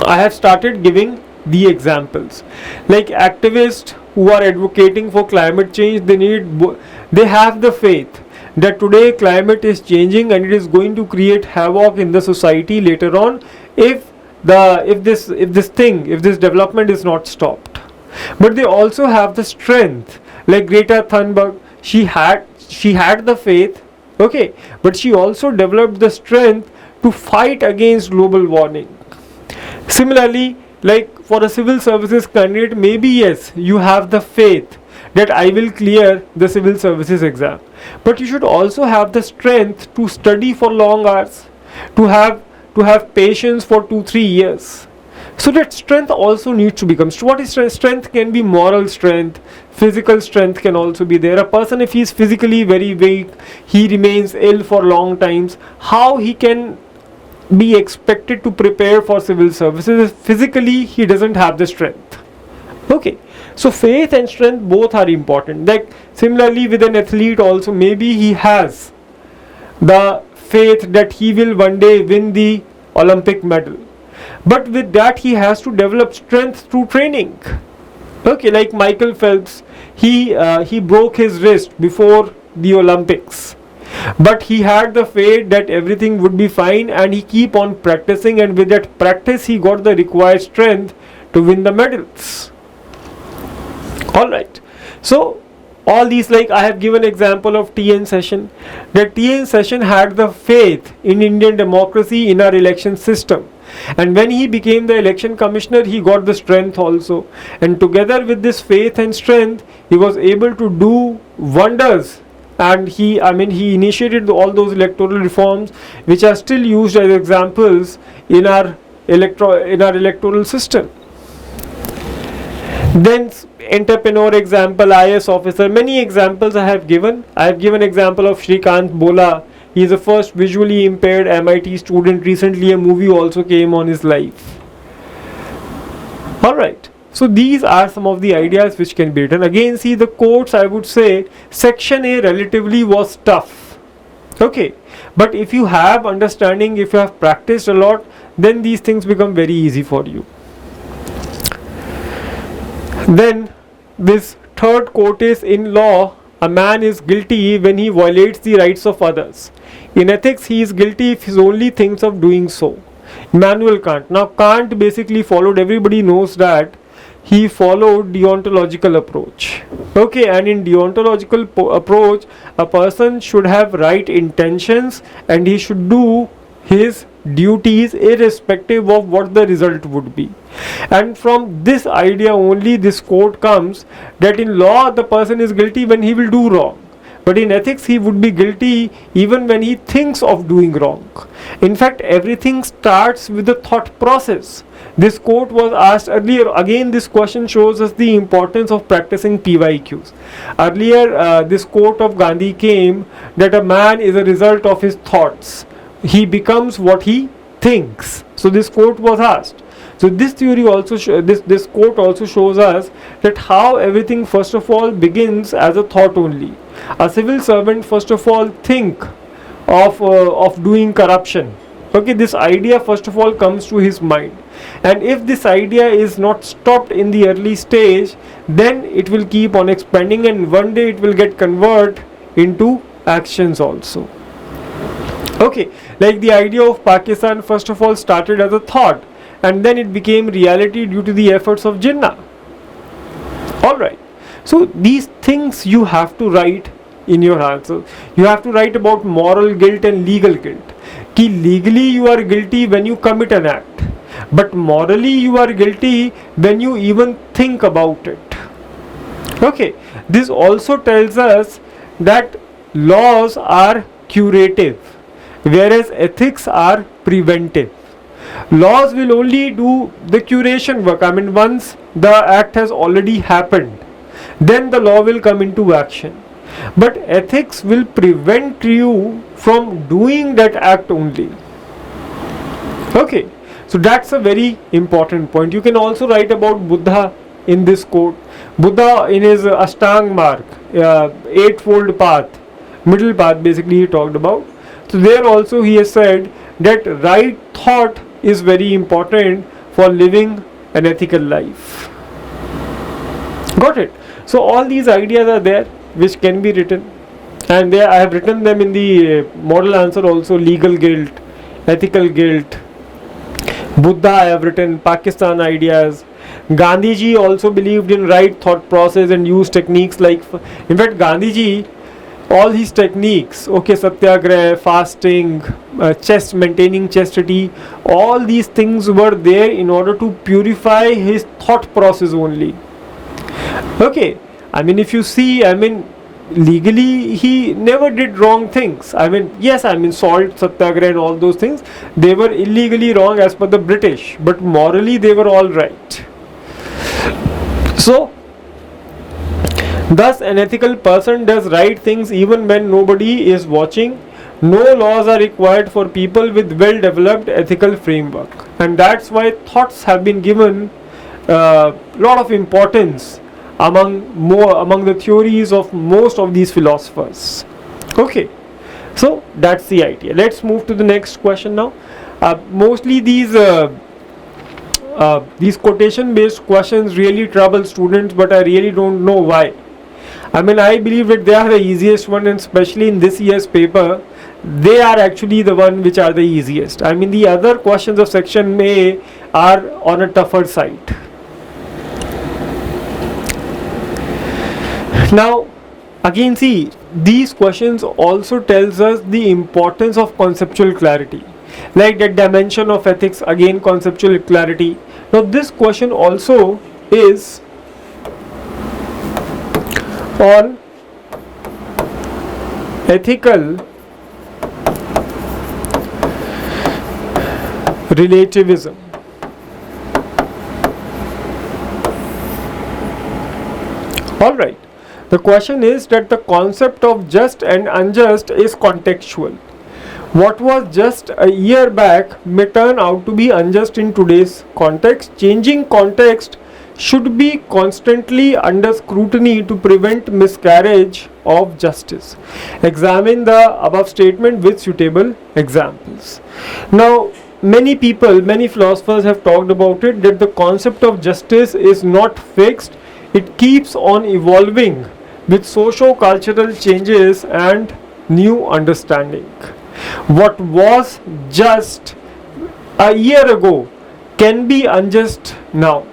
I have started giving the examples. Like activists who are advocating for climate change, they have the faith that today climate is changing and it is going to create havoc in the society later on if this development is not stopped. But they also have the strength, like Greta Thunberg, she had the faith, okay, but she also developed the strength to fight against global warming. Similarly, like for a civil services candidate, maybe yes, you have the faith that I will clear the civil services exam, but you should also have the strength to study for long hours, to have patience for 2-3 years. So that strength also needs to become. What is strength? Strength can be moral strength, physical strength can also be there. A person, if he is physically very weak, he remains ill for long times, how he can be expected to prepare for civil services if physically he doesn't have the strength? Okay, so faith and strength both are important. Like similarly with an athlete also, maybe he has the faith that he will one day win the Olympic medal, but with that he has to develop strength through training. Okay, like Michael Phelps, he broke his wrist before the Olympics, but he had the faith that everything would be fine and he keep on practicing, and with that practice he got the required strength to win the medals. Alright, so all these, like I have given example of TN Session, that TN Session had the faith in Indian democracy, in our election system, and when he became the election commissioner he got the strength also, and together with this faith and strength he was able to do wonders, and he initiated all those electoral reforms which are still used as examples in our electoral system. Then entrepreneur example, IAS officer, many examples I have given. I have given example of Shrikant Bola. He is the first visually impaired MIT student. Recently a movie also came on his life. Alright, so these are some of the ideas which can be written. Again, see the quotes, I would say section A relatively was tough. Okay, but if you have understanding, if you have practiced a lot, then these things become very easy for you. Then this third quote is, in law, a man is guilty when he violates the rights of others. In ethics, he is guilty if he only thinks of doing so. Immanuel Kant. Now Kant basically followed, everybody knows that, he followed deontological approach. Okay, and in deontological approach, a person should have right intentions and he should do his duties irrespective of what the result would be. And from this idea only this quote comes, that in law the person is guilty when he will do wrong, but in ethics he would be guilty even when he thinks of doing wrong. In fact, everything starts with the thought process. This quote was asked earlier. Again, this question shows us the importance of practicing PYQs. Earlier this quote of Gandhi came that a man is a result of his thoughts. He becomes what he thinks. So this quote was asked. So this theory also this quote also shows us that how everything first of all begins as a thought only. A civil servant first of all think of doing corruption. Okay, this idea first of all comes to his mind, and if this idea is not stopped in the early stage, then it will keep on expanding, and one day it will get converted into actions also. Okay, like the idea of Pakistan first of all started as a thought, and then it became reality due to the efforts of Jinnah. Alright, so these things you have to write in your answer. You have to write about moral guilt and legal guilt. Ki legally you are guilty when you commit an act, but morally you are guilty when you even think about it. Okay, this also tells us that laws are curative, whereas ethics are preventive. Laws will only do the curation work. I mean, once the act has already happened, then the law will come into action. But ethics will prevent you from doing that act only. Okay, so that's a very important point. You can also write about Buddha in this quote. Buddha in his Ashtang Marg, eightfold path, middle path basically he talked about. So there also he has said that right thought is very important for living an ethical life. Got it? So all these ideas are there which can be written, and there I have written them in the model answer also. Legal guilt, ethical guilt, Buddha I have written, Pakistan ideas. Gandhiji also believed in right thought process and used techniques like, in fact Gandhiji, all his techniques, okay, satyagrah, fasting, maintaining chastity, all these things were there in order to purify his thought process only. Okay, I mean, if you see, I mean, legally he never did wrong things. I mean, yes, I mean, salt, satyagrah and all those things, they were illegally wrong as per the British, but morally they were all right. So thus an ethical person does right things even when nobody is watching. No laws are required for people with well developed ethical framework, and that's why thoughts have been given a lot of importance among the theories of most of these philosophers. Okay, so that's the idea. Let's move to the next question now. Mostly these quotation based questions really trouble students, but I really don't know why. I mean, I believe that they are the easiest one, and especially in this year's paper, they are actually the one which are the easiest. I mean, the other questions of section A are on a tougher side. Now again, see, these questions also tells us the importance of conceptual clarity, like that dimension of ethics, again conceptual clarity. Now this question also is on ethical relativism. Alright, the question is that the concept of just and unjust is contextual. What was just a year back may turn out to be unjust in today's context. Changing context should be constantly under scrutiny to prevent miscarriage of justice. Examine the above statement with suitable examples. Now, many people, many philosophers have talked about it, that the concept of justice is not fixed. It keeps on evolving with socio-cultural changes and new understanding. What was just a year ago can be unjust now.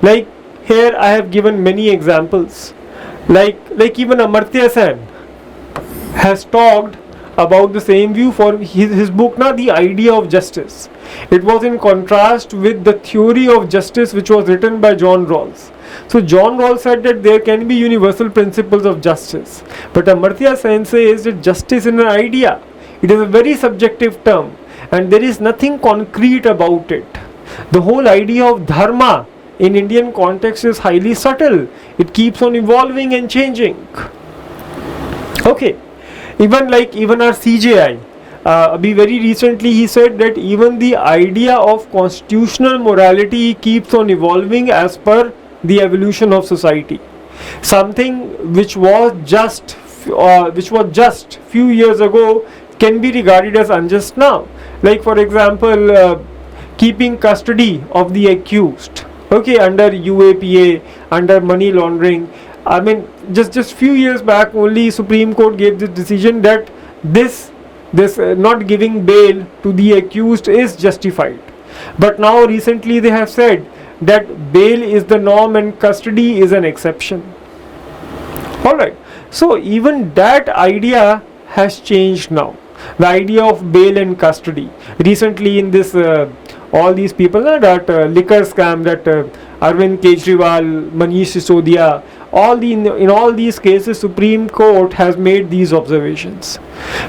Like here I have given many examples. Like even Amartya Sen has talked about the same view for his book na, The Idea of Justice. It was in contrast with the theory of justice which was written by John Rawls. So John Rawls said that there can be universal principles of justice, but Amartya Sen says that justice is an idea. It is a very subjective term and there is nothing concrete about it. The whole idea of dharma in Indian context is highly subtle. It keeps on evolving and changing. Okay, even our CJI, very recently he said that even the idea of constitutional morality keeps on evolving as per the evolution of society. Something which was just few years ago can be regarded as unjust now. Like for example, keeping custody of the accused, okay, under UAPA, under money laundering. I mean, just few years back only Supreme Court gave this decision that this not giving bail to the accused is justified. But now recently they have said that bail is the norm and custody is an exception. Alright, so even that idea has changed now. The idea of bail and custody. Recently in this, all these people, that liquor scam, that Arvind Kejriwal, Manish Sisodia, in all these cases Supreme Court has made these observations.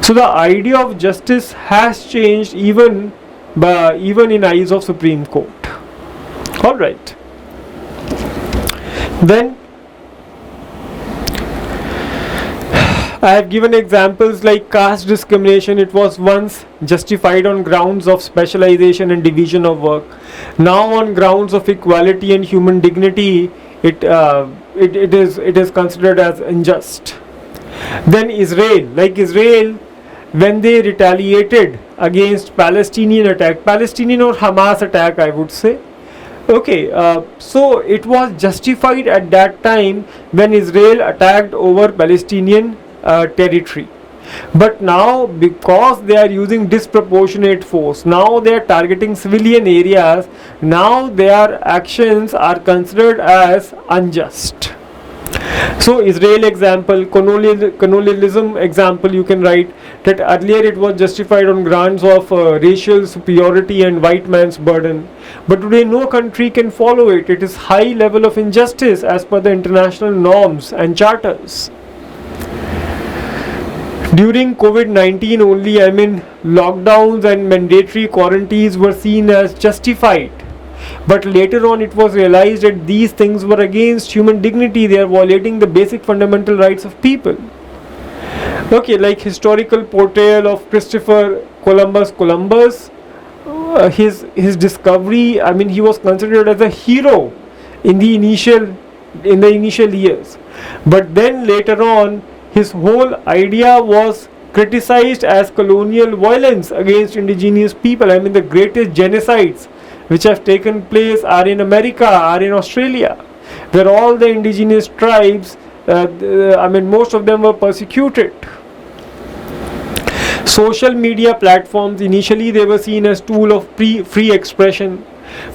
So the idea of justice has changed even in eyes of Supreme Court. Alright. Then I have given examples like caste discrimination. It was once justified on grounds of specialization and division of work. Now on grounds of equality and human dignity, it is considered as unjust. Then Israel, when they retaliated against Palestinian or Hamas attack, I would say. Okay, so it was justified at that time when Israel attacked over Palestinian territory. But now, because they are using disproportionate force, now they are targeting civilian areas, now their actions are considered as unjust. So Israel example, colonialism example, you can write that earlier it was justified on grounds of racial superiority and white man's burden, but today no country can follow it. It is high level of injustice as per the international norms and charters. During COVID-19 only, lockdowns and mandatory quarantines were seen as justified. But later on it was realized that these things were against human dignity. They are violating the basic fundamental rights of people. Okay, like historical portrayal of Christopher Columbus, his discovery, he was considered as a hero in the initial years. But then later on, his whole idea was criticized as colonial violence against indigenous people. The greatest genocides which have taken place are in America, are in Australia, where all the indigenous tribes, most of them were persecuted. Social media platforms, initially they were seen as tool of free expression,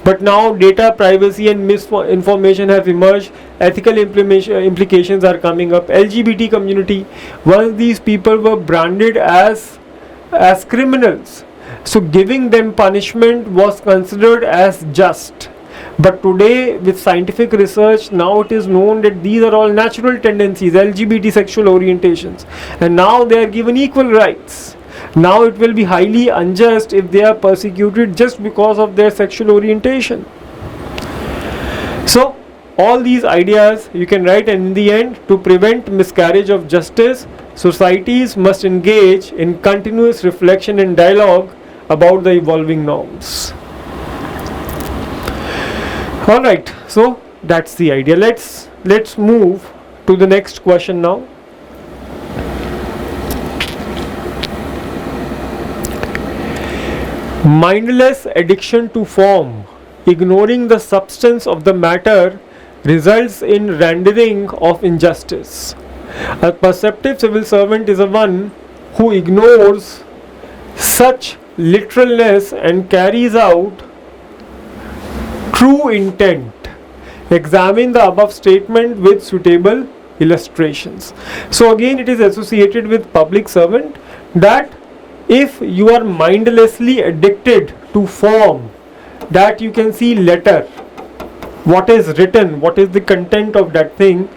but now data privacy and misinformation have emerged. Ethical implications are coming up. LGBT community, once these people were branded as criminals, so giving them punishment was considered as just. But today with scientific research, now it is known that these are all natural tendencies, LGBT sexual orientations, and now they are given equal rights. Now it will be highly unjust if they are persecuted just because of their sexual orientation. So all these ideas you can write, and in the end, to prevent miscarriage of justice, societies must engage in continuous reflection and dialogue about the evolving norms. Alright, so that's the idea. Let's move to the next question now. Mindless addiction to form, ignoring the substance of the matter, results in rendering of injustice. A perceptive civil servant is a one who ignores such literalness and carries out true intent. Examine the above statement with suitable illustrations. So again, it is associated with public servant, that if you are mindlessly addicted to form, that you can see letter, what is written, what is the content of that thing,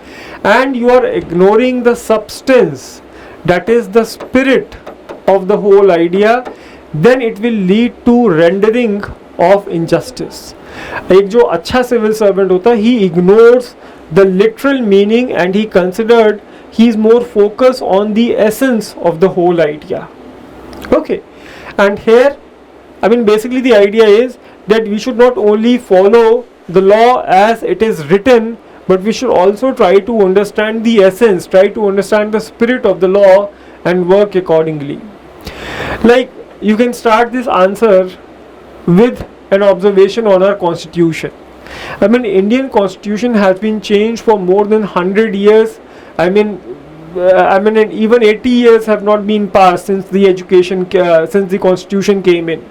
and you are ignoring the substance, that is the spirit of the whole idea, then it will lead to rendering of injustice. एक जो अच्छा civil servant होता है, he ignores the literal meaning and he considered, he is more focused on the essence of the whole idea. Okay, and here, I mean, basically the idea is that we should not only follow the law as it is written, but we should also try to understand the essence, try to understand the spirit of the law and work accordingly. Like, you can start this answer with an observation on our constitution. I mean, Indian constitution has been changed for more than 100 years. I mean, and even 80 years have not been passed since the since the constitution came in.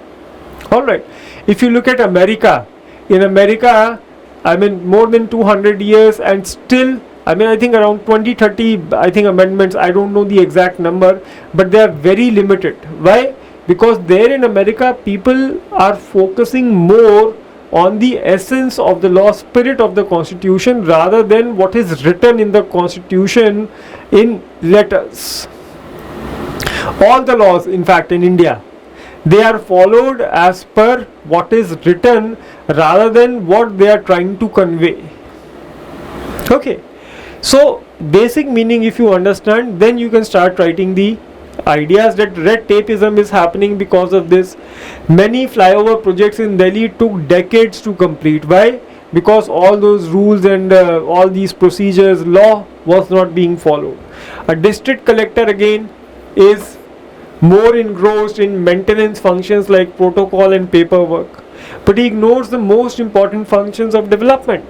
All right. If you look at America, in America, I mean, more than 200 years, and still, I mean, I think around 20-30, I think amendments, I don't know the exact number, but they are very limited. Why? Because there in America, people are focusing more on the essence of the law, spirit of the constitution, rather than what is written in the constitution in letters. All the laws, in fact, in India, they are followed as per what is written rather than what they are trying to convey. Okay, so basic meaning if you understand, then you can start writing the ideas that red tapeism is happening because of this. Many flyover projects in Delhi took decades to complete. Why? Because all those rules and all these procedures, law was not being followed. A district collector again is more engrossed in maintenance functions like protocol and paperwork, but he ignores the most important functions of development.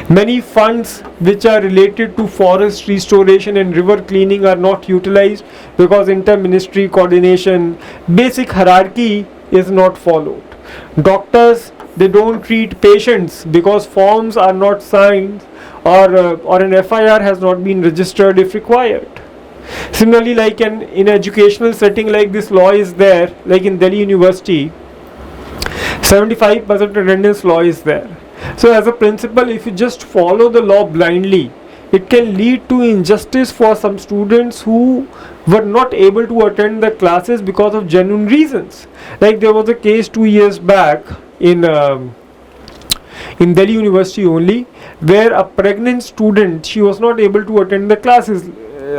Many funds which are related to forest restoration and river cleaning are not utilized because inter-ministry coordination, basic hierarchy is not followed. Doctors, they don't treat patients because forms are not signed, or an FIR has not been registered if required. Similarly, like in educational setting, like this law is there, like in Delhi University, 75% attendance law is there. So as a principle, if you just follow the law blindly, it can lead to injustice for some students who were not able to attend the classes because of genuine reasons. Like there was a case 2 years back in Delhi University only, where a pregnant student, she was not able to attend the classes.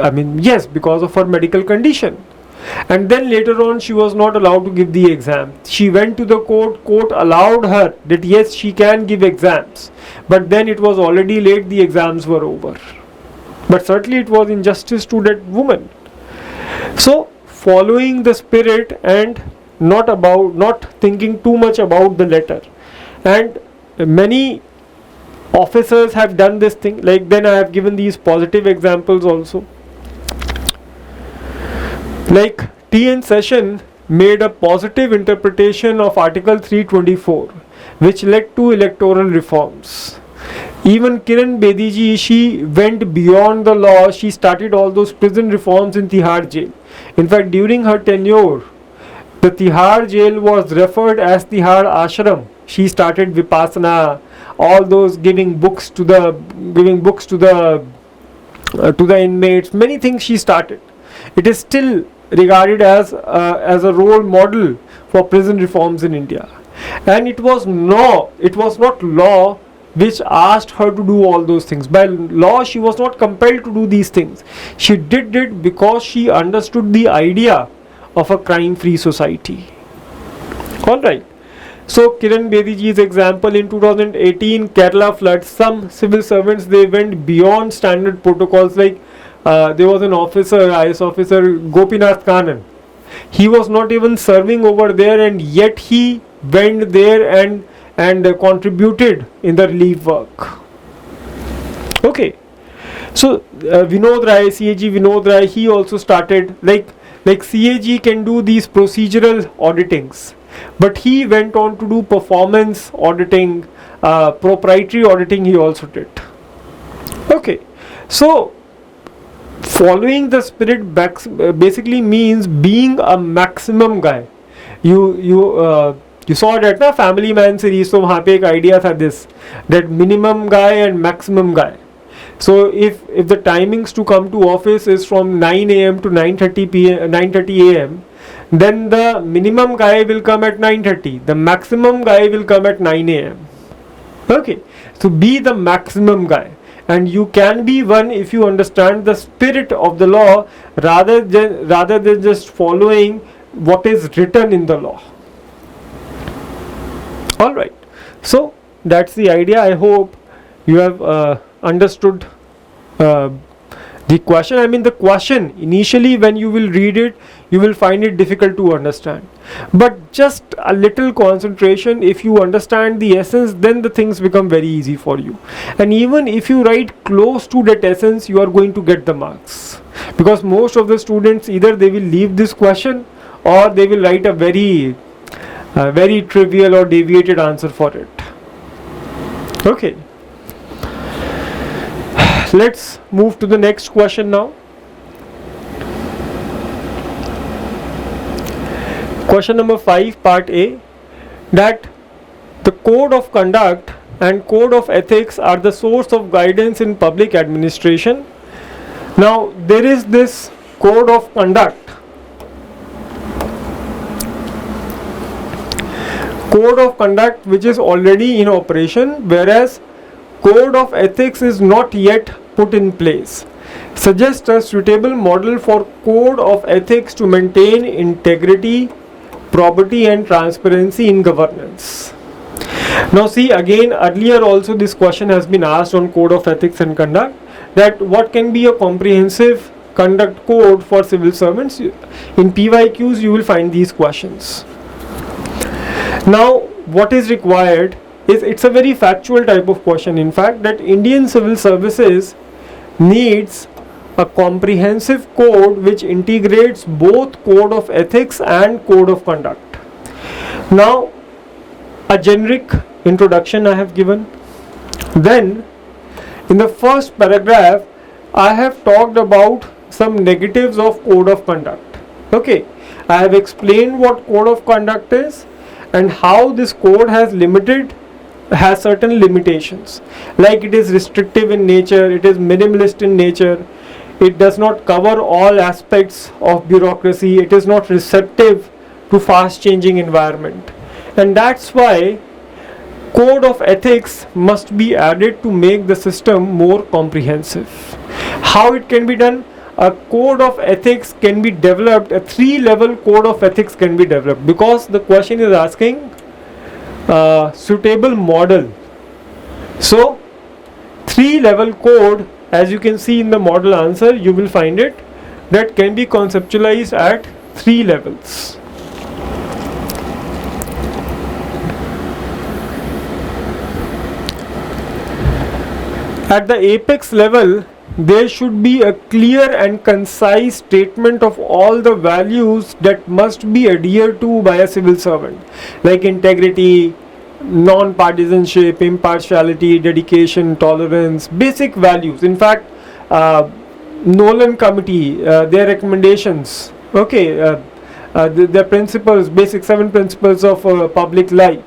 I mean, yes, because of her medical condition. And then later on, she was not allowed to give the exam. She went to the court allowed her that yes, she can give exams. But then it was already late, the exams were over. But certainly it was injustice to that woman. So, following the spirit and not thinking too much about the letter. And many officers have done this thing. Like then I have given these positive examples also. Like T.N. Session made a positive interpretation of Article 324, which led to electoral reforms. Even Kiran Bediji, she went beyond the law. She started all those prison reforms in Tihar jail. In fact, during her tenure, the Tihar jail was referred as Tihar Ashram. She started Vipassana. all those giving books to the inmates, many things she started. It is still regarded as a role model for prison reforms in India. And it was not law which asked her to do all those things. By law, she was not compelled to do these things. She did it because she understood the idea of a crime-free society. Alright. So Kiran Bediji's example in 2018 Kerala flood, some civil servants, they went beyond standard protocols. Like there was an officer, IAS officer, Gopinath Kanan. He was not even serving over there, and yet he went there and contributed in the relief work. Okay. So Vinod Rai, CAG Vinod Rai, he also started, like CAG can do these procedural auditings, but he went on to do performance auditing, proprietary auditing he also did. Okay. So following the spirit basically means being a maximum guy. You saw that na Family Man series, so वहाँ पे एक idea था this, that minimum guy and maximum guy. So if the timings to come to office is from 9 a.m. to 9:30 a.m., then the minimum guy will come at 9:30. The maximum guy will come at 9 a.m. Okay, so be the maximum guy, and you can be one if you understand the spirit of the law rather than just following what is written in the law. All right, so that's the idea. I hope you have understood the question. I mean, the question initially when you will read it, you will find it difficult to understand, but just a little concentration, if you understand the essence, then the things become very easy for you. And even if you write close to that essence, you are going to get the marks, because most of the students, either they will leave this question or they will write a very trivial or deviated answer for it. Okay, let's move to the next question now. Question number 5, part A, that the code of conduct and code of ethics are the source of guidance in public administration. Now there is this code of conduct. Code of conduct which is already in operation, whereas code of ethics is not yet put in place. Suggest a suitable model for code of ethics to maintain integrity, probity and transparency in governance. Now see, again, earlier also this question has been asked on code of ethics and conduct, that what can be a comprehensive conduct code for civil servants. In PYQs you will find these questions. Now what is required is, it's a very factual type of question, in fact, that Indian civil services needs a comprehensive code which integrates both code of ethics and code of conduct. Now a generic introduction I have given, then in the first paragraph I have talked about some negatives of code of conduct. Okay, I have explained what code of conduct is and how this code has certain limitations, like it is restrictive in nature, it is minimalist in nature, it does not cover all aspects of bureaucracy, it is not receptive to fast changing environment, and that's why code of ethics must be added to make the system more comprehensive. How it can be done? A code of ethics can be developed, a 3-level code of ethics can be developed, because the question is asking suitable model. So 3-level code, as you can see in the model answer, you will find it, that can be conceptualized at 3 levels. At the apex level, there should be a clear and concise statement of all the values that must be adhered to by a civil servant, like integrity, non-partisanship, impartiality, dedication, tolerance, basic values. In fact, Nolan Committee, their recommendations, okay, the principles, basic 7 principles of public life.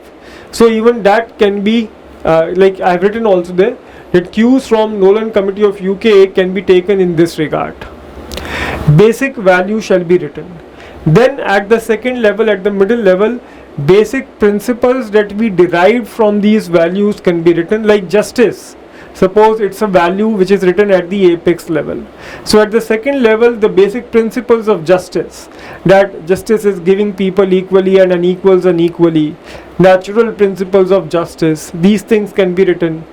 So even that can be like I've written also there, that cues from Nolan Committee of UK can be taken in this regard. Basic value shall be written. Then at the second level, at the middle level, basic principles that we derive from these values can be written, like justice. Suppose it's a value which is written at the apex level. So at the second level, the basic principles of justice, that justice is giving people equally and unequals unequally, natural principles of justice, these things can be written.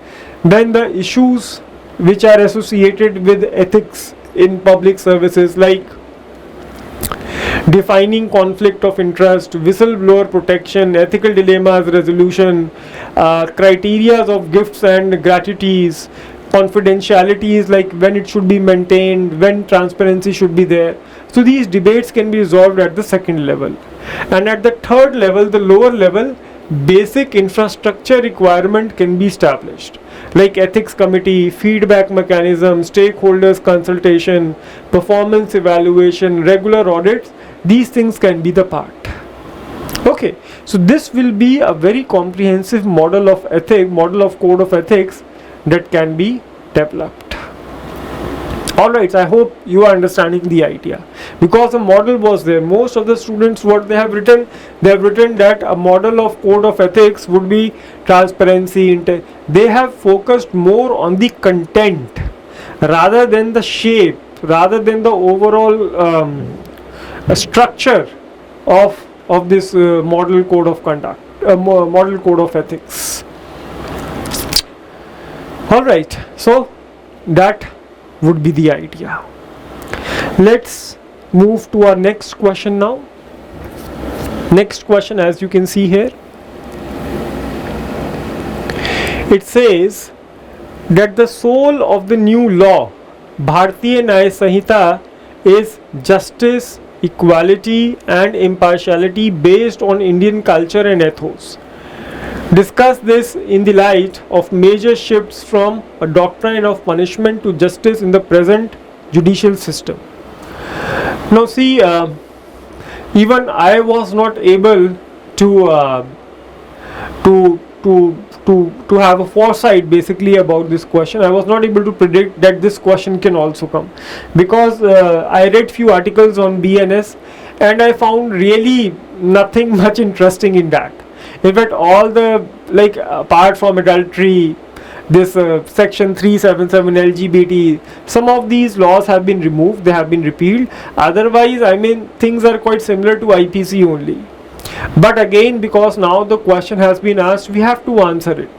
Then the issues which are associated with ethics in public services, like defining conflict of interest, whistleblower protection, ethical dilemmas resolution, criteria of gifts and gratuities, confidentialities, like when it should be maintained, when transparency should be there. So these debates can be resolved at the second level. And at the third level, the lower level, basic infrastructure requirement can be established, like ethics committee, feedback mechanism, stakeholders consultation, performance evaluation, regular audits. These things can be the part. Okay, so this will be a very comprehensive model of ethics, model of code of ethics that can be developed. Alright, I hope you are understanding the idea, because the model was there. Most of the students, what they have written that a model of code of ethics would be transparency. They have focused more on the content rather than the shape, rather than the overall structure of this model code of conduct, model code of ethics. Alright, so that would be the idea. Let's move to our next question now. Next question, as you can see here, it says that the soul of the new law, Bharatiya Nyaya Sanhita, is justice, equality and impartiality based on Indian culture and ethos. Discuss this in the light of major shifts from a doctrine of punishment to justice in the present judicial system. Now see, even I was not able to have a foresight basically about this question. I was not able to predict that this question can also come, because I read few articles on BNS and I found really nothing much interesting in that. In fact, all the, like, apart from adultery, this section 377 LGBT, some of these laws have been removed, they have been repealed. Otherwise, I mean, things are quite similar to IPC only. But again, because now the question has been asked, we have to answer it.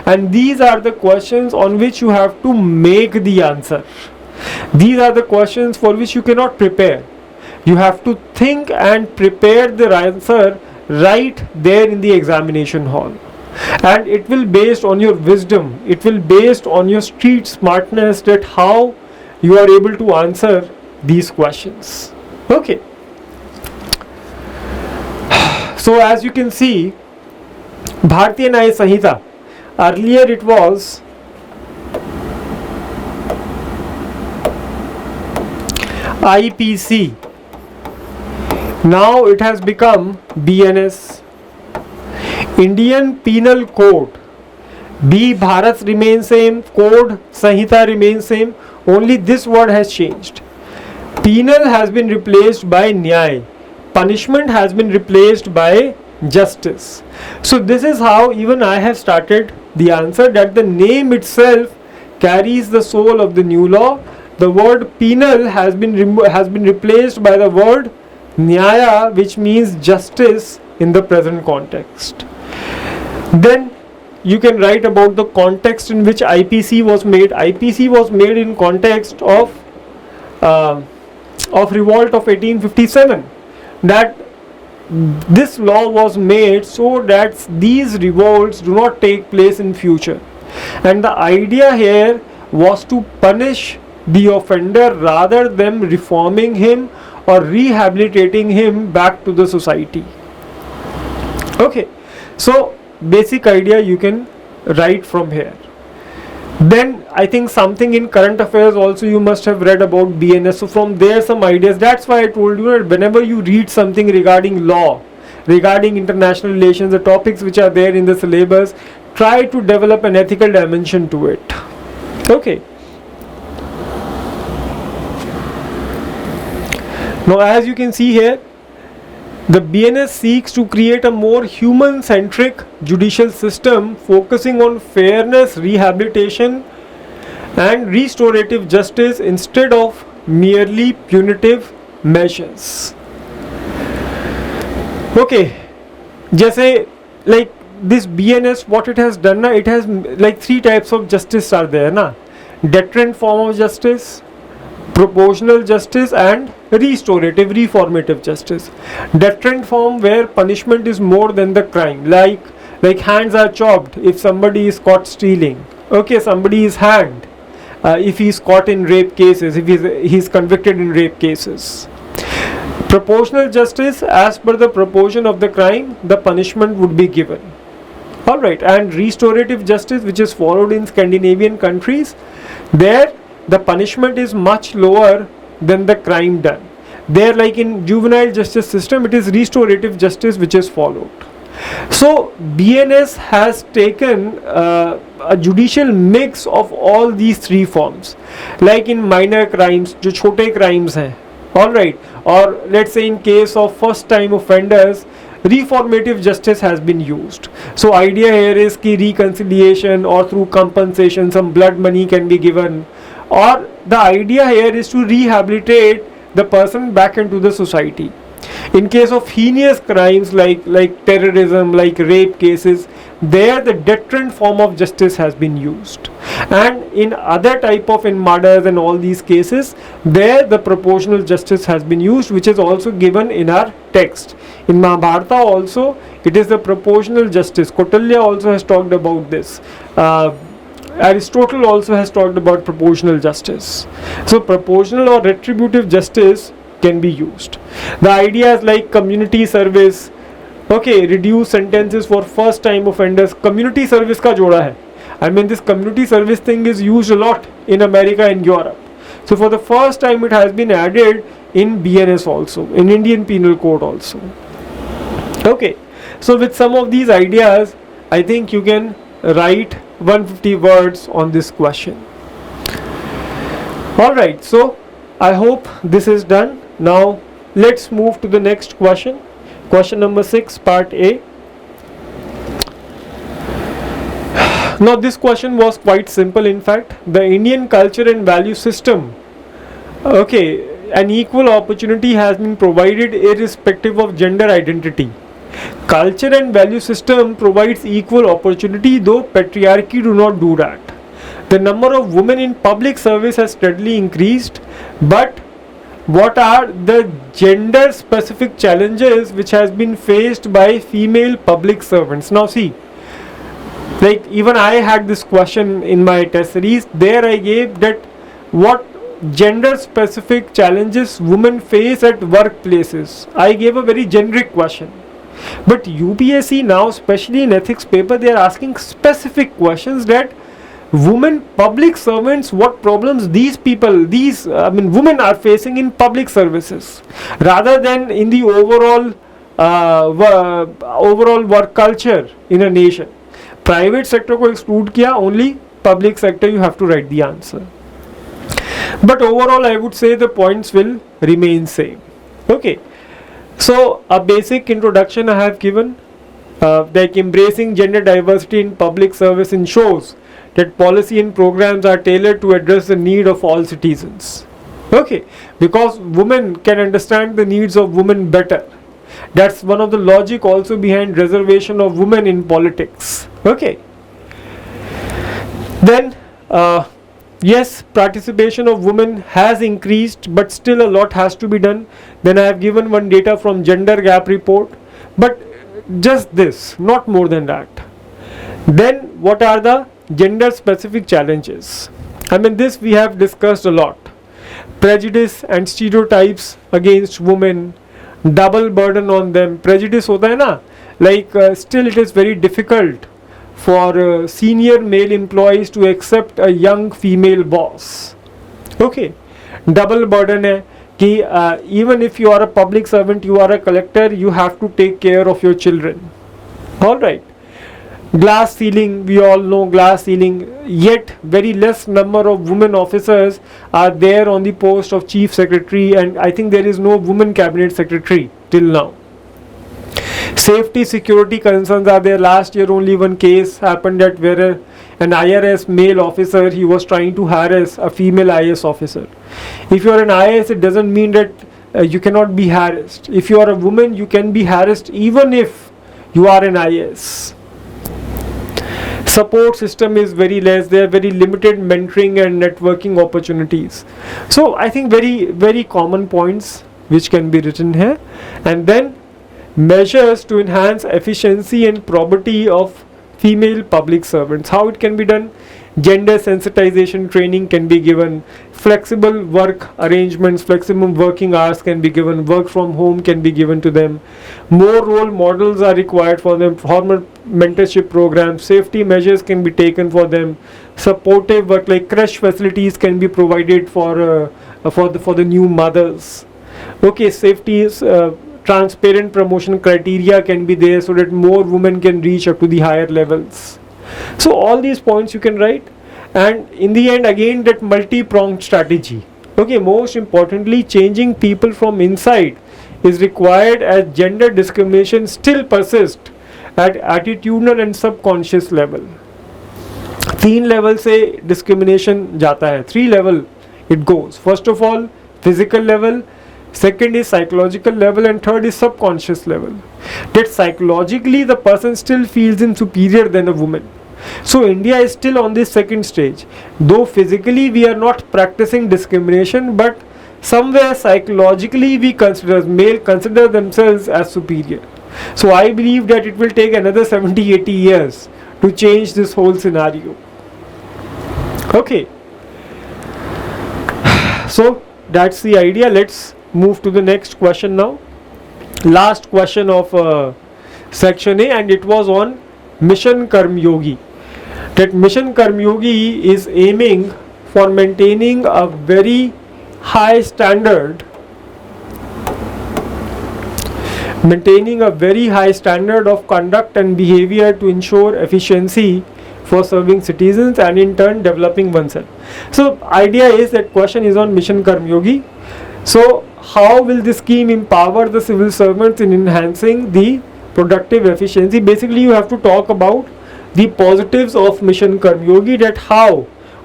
And these are the questions on which you have to make the answer. These are the questions for which you cannot prepare. You have to think and prepare the answer right there in the examination hall. And it will based on your wisdom, it will based on your street smartness, that how you are able to answer these questions. Okay. So as you can see, Bharatiya Nyaya Sanhita, earlier it was IPC, now it has become BNS. Indian Penal Code, B Bharat remains same, Code Sanhita remains same, only this word has changed. Penal has been replaced by Nyay, punishment has been replaced by justice. So this is how even I have started the answer, that the name itself carries the soul of the new law. The word penal has been replaced by the word Nyaya, which means justice in the present context. Then you can write about the context in which IPC was made. IPC was made in context of revolt of 1857. That this law was made so that these revolts do not take place in future. And the idea here was to punish the offender rather than reforming him or rehabilitating him back to the society. Okay, so basic idea you can write from here. Then I think something in current affairs also you must have read about BNS. So from there some ideas. That's why I told you that whenever you read something regarding law, regarding international relations, the topics which are there in the syllabus, try to develop an ethical dimension to it. Okay. Now, as you can see here, the BNS seeks to create a more human-centric judicial system focusing on fairness, rehabilitation, and restorative justice instead of merely punitive measures. Okay, जैसे like this BNS, what it has done ना, it has like 3 types of justice are there ना, deterrent form of justice, proportional justice, and restorative, reformative justice. Deterrent form where punishment is more than the crime, like hands are chopped if somebody is caught stealing. Okay, somebody is hanged if he is caught in rape cases, if he is convicted in rape cases. Proportional justice, as per the proportion of the crime, the punishment would be given. Alright, and restorative justice, which is followed in Scandinavian countries, there the punishment is much lower than the crime done. There, like in juvenile justice system, it is restorative justice which is followed. So BNS has taken a judicial mix of all these 3 forms. Like in minor crimes, जो छोटे crimes हैं, alright, or let's say in case of first time offenders, reformative justice has been used. So idea here is कि reconciliation or through compensation some blood money can be given, or the idea here is to rehabilitate the person back into the society. In case of heinous crimes like terrorism, like rape cases, there the deterrent form of justice has been used. And in other type of in murders and all these cases, there the proportional justice has been used, which is also given in our text. In Mahabharata also, it is the proportional justice. Kautilya also has talked about this. Aristotle also has talked about proportional justice. So proportional or retributive justice can be used. The ideas like community service, okay, reduce sentences for first time offenders. Community service ka joda hai. I mean, this community service thing is used a lot in America and Europe. So for the first time it has been added in BNS also, in Indian Penal Code also. Okay, so with some of these ideas, I think you can write 150 words on this question. Alright, so I hope this is done. Now let's move to the next question. Question number 6, part A. Now this question was quite simple. In fact, the Indian culture and value system, okay, an equal opportunity has been provided irrespective of gender identity. Culture and value system provides equal opportunity, though patriarchy do not do that. The number of women in public service has steadily increased, but what are the gender specific challenges which has been faced by female public servants? Now see, like even I had this question in my test series. There I gave that what gender specific challenges women face at workplaces. I gave a very generic question. But UPSC now, especially in ethics paper, they are asking specific questions that women public servants, what problems these people, women are facing in public services, rather than in the overall work culture in a nation. Private sector को exclude किया, only public sector you have to write the answer. But overall I would say the points will remain same. Okay. So a basic introduction I have given, like embracing gender diversity in public service ensures that policy and programs are tailored to address the need of all citizens. Okay, because women can understand the needs of women better. That's one of the logic also behind reservation of women in politics. Okay. Then yes, participation of women has increased, but still a lot has to be done. Then I have given one data from gender gap report, but just this, not more than that. Then what are the gender specific challenges? I mean, this we have discussed a lot. Prejudice and stereotypes against women, double burden on them. Prejudice hota hai na, like still it is very difficult for senior male employees to accept a young female boss. Okay, double burden hai कि even if you are a public servant, you are a collector, you have to take care of your children. All right. Glass ceiling, we all know glass ceiling, yet very less number of women officers are there on the post of chief secretary, and I think there is no woman cabinet secretary till now. Safety security concerns are there. Last year only one case happened that where an IRS male officer, he was trying to harass a female IAS officer. If you are an IAS, it doesn't mean that you cannot be harassed. If you are a woman, you can be harassed even if you are an IAS. Support system is very less. There are very limited mentoring and networking opportunities. So I think very common points which can be written here. And then measures to enhance efficiency and probity of female public servants. How it can be done? Gender sensitization training can be given, flexible work arrangements, flexible working hours can be given, work from home can be given to them, more role models are required for them, formal mentorship programs, safety measures can be taken for them, supportive work like crash facilities can be provided for the new mothers. Okay, safety is transparent promotion criteria can be there so that more women can reach up to the higher levels. So all these points you can write, and in the end again that multi-pronged strategy. Okay, most importantly, changing people from inside is required as gender discrimination still persists at attitudinal and subconscious level. 3 level से discrimination जाता है, 3 level it goes. First of all, physical level, second is psychological level, and third is subconscious level. That psychologically the person still feels him superior than a woman. So India is still on this second stage. Though physically we are not practicing discrimination, but somewhere psychologically we consider themselves as superior. So I believe that it will take another 70-80 years to change this whole scenario. Okay. So that's the idea. Let's move to the next question now. Last question of section A, and it was on Mission Karmyogi. That Mission Karmyogi is aiming for maintaining a very high standard, of conduct and behavior to ensure efficiency for serving citizens and in turn developing oneself. So idea is that question is on Mission Karmyogi. So how will this scheme empower the civil servants in enhancing the productive efficiency? Basically you have to talk about the positives of Mission Karmyogi, that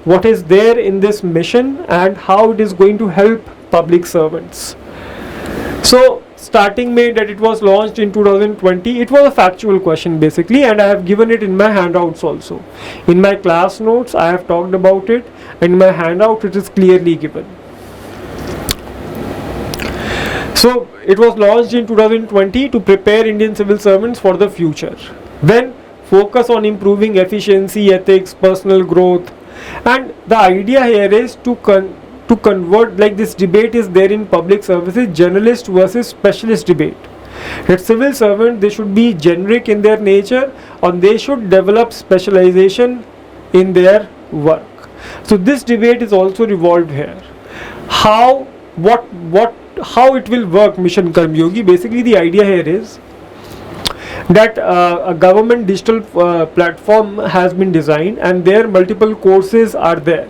what is there in this mission and how it is going to help public servants. So starting May that it was launched in 2020, it was a factual question basically, and I have given it in my handouts also. In my class notes I have talked about it, and in my handout it is clearly given. So it was launched in 2020 to prepare Indian civil servants for the future. Then focus on improving efficiency, ethics, personal growth, and the idea here is to convert, like this debate is there in public services, generalist versus specialist debate. That civil servant, they should be generic in their nature, or they should develop specialization in their work. So this debate is also revolved here. How it will work, Mission Karmyogi? Basically the idea here is that a government digital platform has been designed, and there multiple courses are there.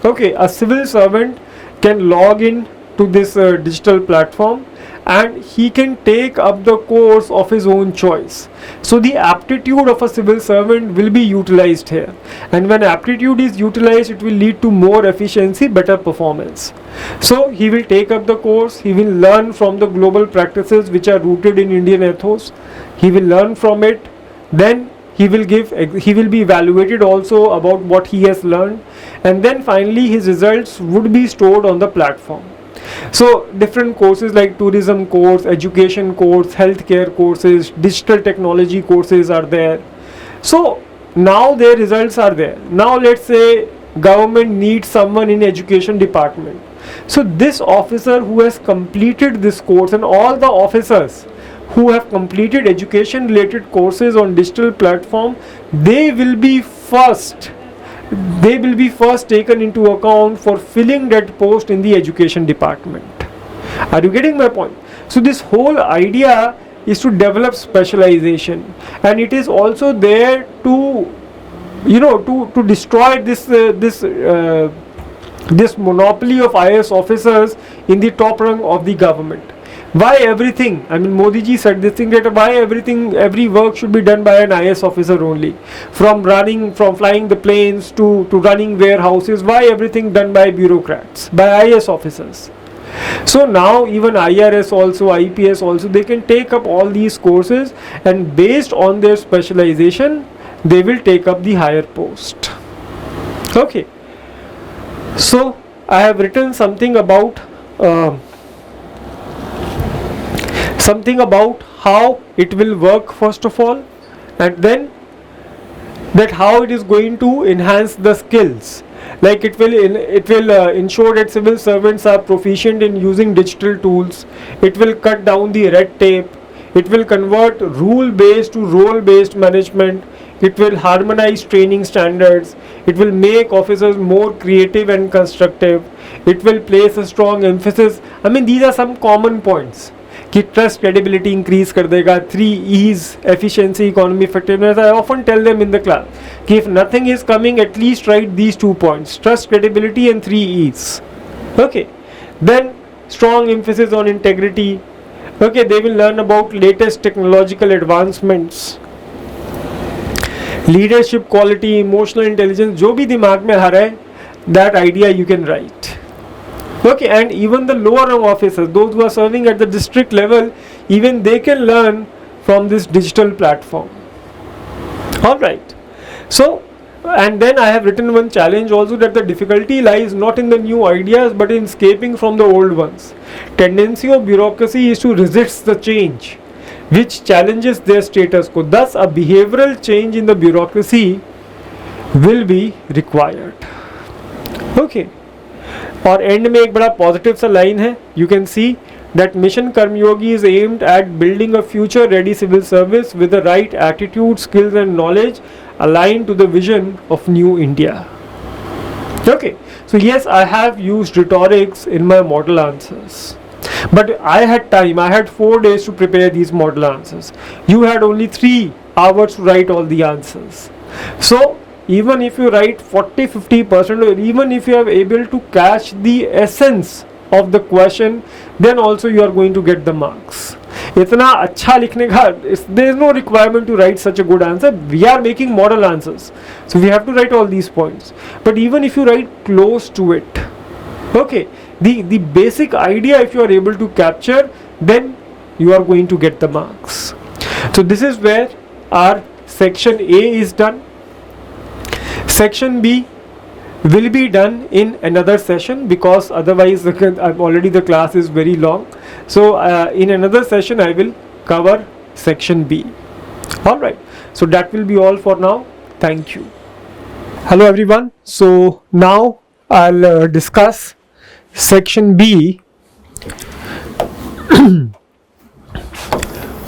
Okay, a civil servant can log in to this digital platform, and he can take up the course of his own choice. So the aptitude of a civil servant will be utilized here, and when aptitude is utilized, it will lead to more efficiency, better performance. So he will take up the course, he will learn from the global practices which are rooted in Indian ethos, he will learn from it, then he will be evaluated also about what he has learned, and then finally his results would be stored on the platform. So different courses like tourism course, education course, healthcare courses, digital technology courses are there. So now their results are there. Now let's say government needs someone in education department. So this officer who has completed this course, and all the officers who have completed education related courses on digital platform, they will be first taken into account for filling that post in the education department. Are you getting my point? So this whole idea is to develop specialization, and it is also there to, you know, to destroy this monopoly of IAS officers in the top rung of the government. Why everything, I mean, Modi ji said this thing, that why every work should be done by an IAS officer only, from flying the planes to running warehouses, why everything done by bureaucrats, by IAS officers? So now even IRS also, IPS also, they can take up all these courses, and based on their specialization they will take up the higher post. Okay, so I have written something about how it will work first of all, and then that how it is going to enhance the skills. Like it will ensure that civil servants are proficient in using digital tools. It will cut down the red tape. It will convert rule-based to role-based management. It will harmonize training standards. It will make officers more creative and constructive. It will place a strong emphasis. I mean, these are some common points. कि trust, credibility increase कर देगा, 3 E's, efficiency, economy, effectiveness. I often tell them in the class कि if nothing is coming, at least write these 2 points: trust, credibility, and 3 E's. Okay, then strong emphasis on integrity. Okay, they will learn about latest technological advancements, leadership quality, emotional intelligence. जो भी दिमाग में आ रहा है, that idea you can write. Okay, and even the lower rung officers, those who are serving at the district level, even they can learn from this digital platform. Alright, so, and then I have written one challenge also, that the difficulty lies not in the new ideas but in escaping from the old ones. Tendency of bureaucracy is to resist the change which challenges their status quo. Thus a behavioral change in the bureaucracy will be required. Okay, और end में एक बड़ा positive सा line है, you can see that mission Karmayogi is aimed at building a future ready civil service with the right attitude, skills and knowledge aligned to the vision of new India. Okay, so yes, I have used rhetorics in my model answers, but I had time. I had 4 days to prepare these model answers. You had only 3 hours to write all the answers. So even if you write 40-50%, or even if you are able to catch the essence of the question, then also you are going to get the marks. इतना अच्छा लिखने का, there is no requirement to write such a good answer. We are making model answers, so we have to write all these points. But even if you write close to it, okay, the basic idea if you are able to capture, then you are going to get the marks. So this is where our section A is done. Section B will be done in another session, because otherwise already the class is very long. So in another session I will cover section B. Alright, so that will be all for now. Thank you. Hello everyone. So now I'll discuss section B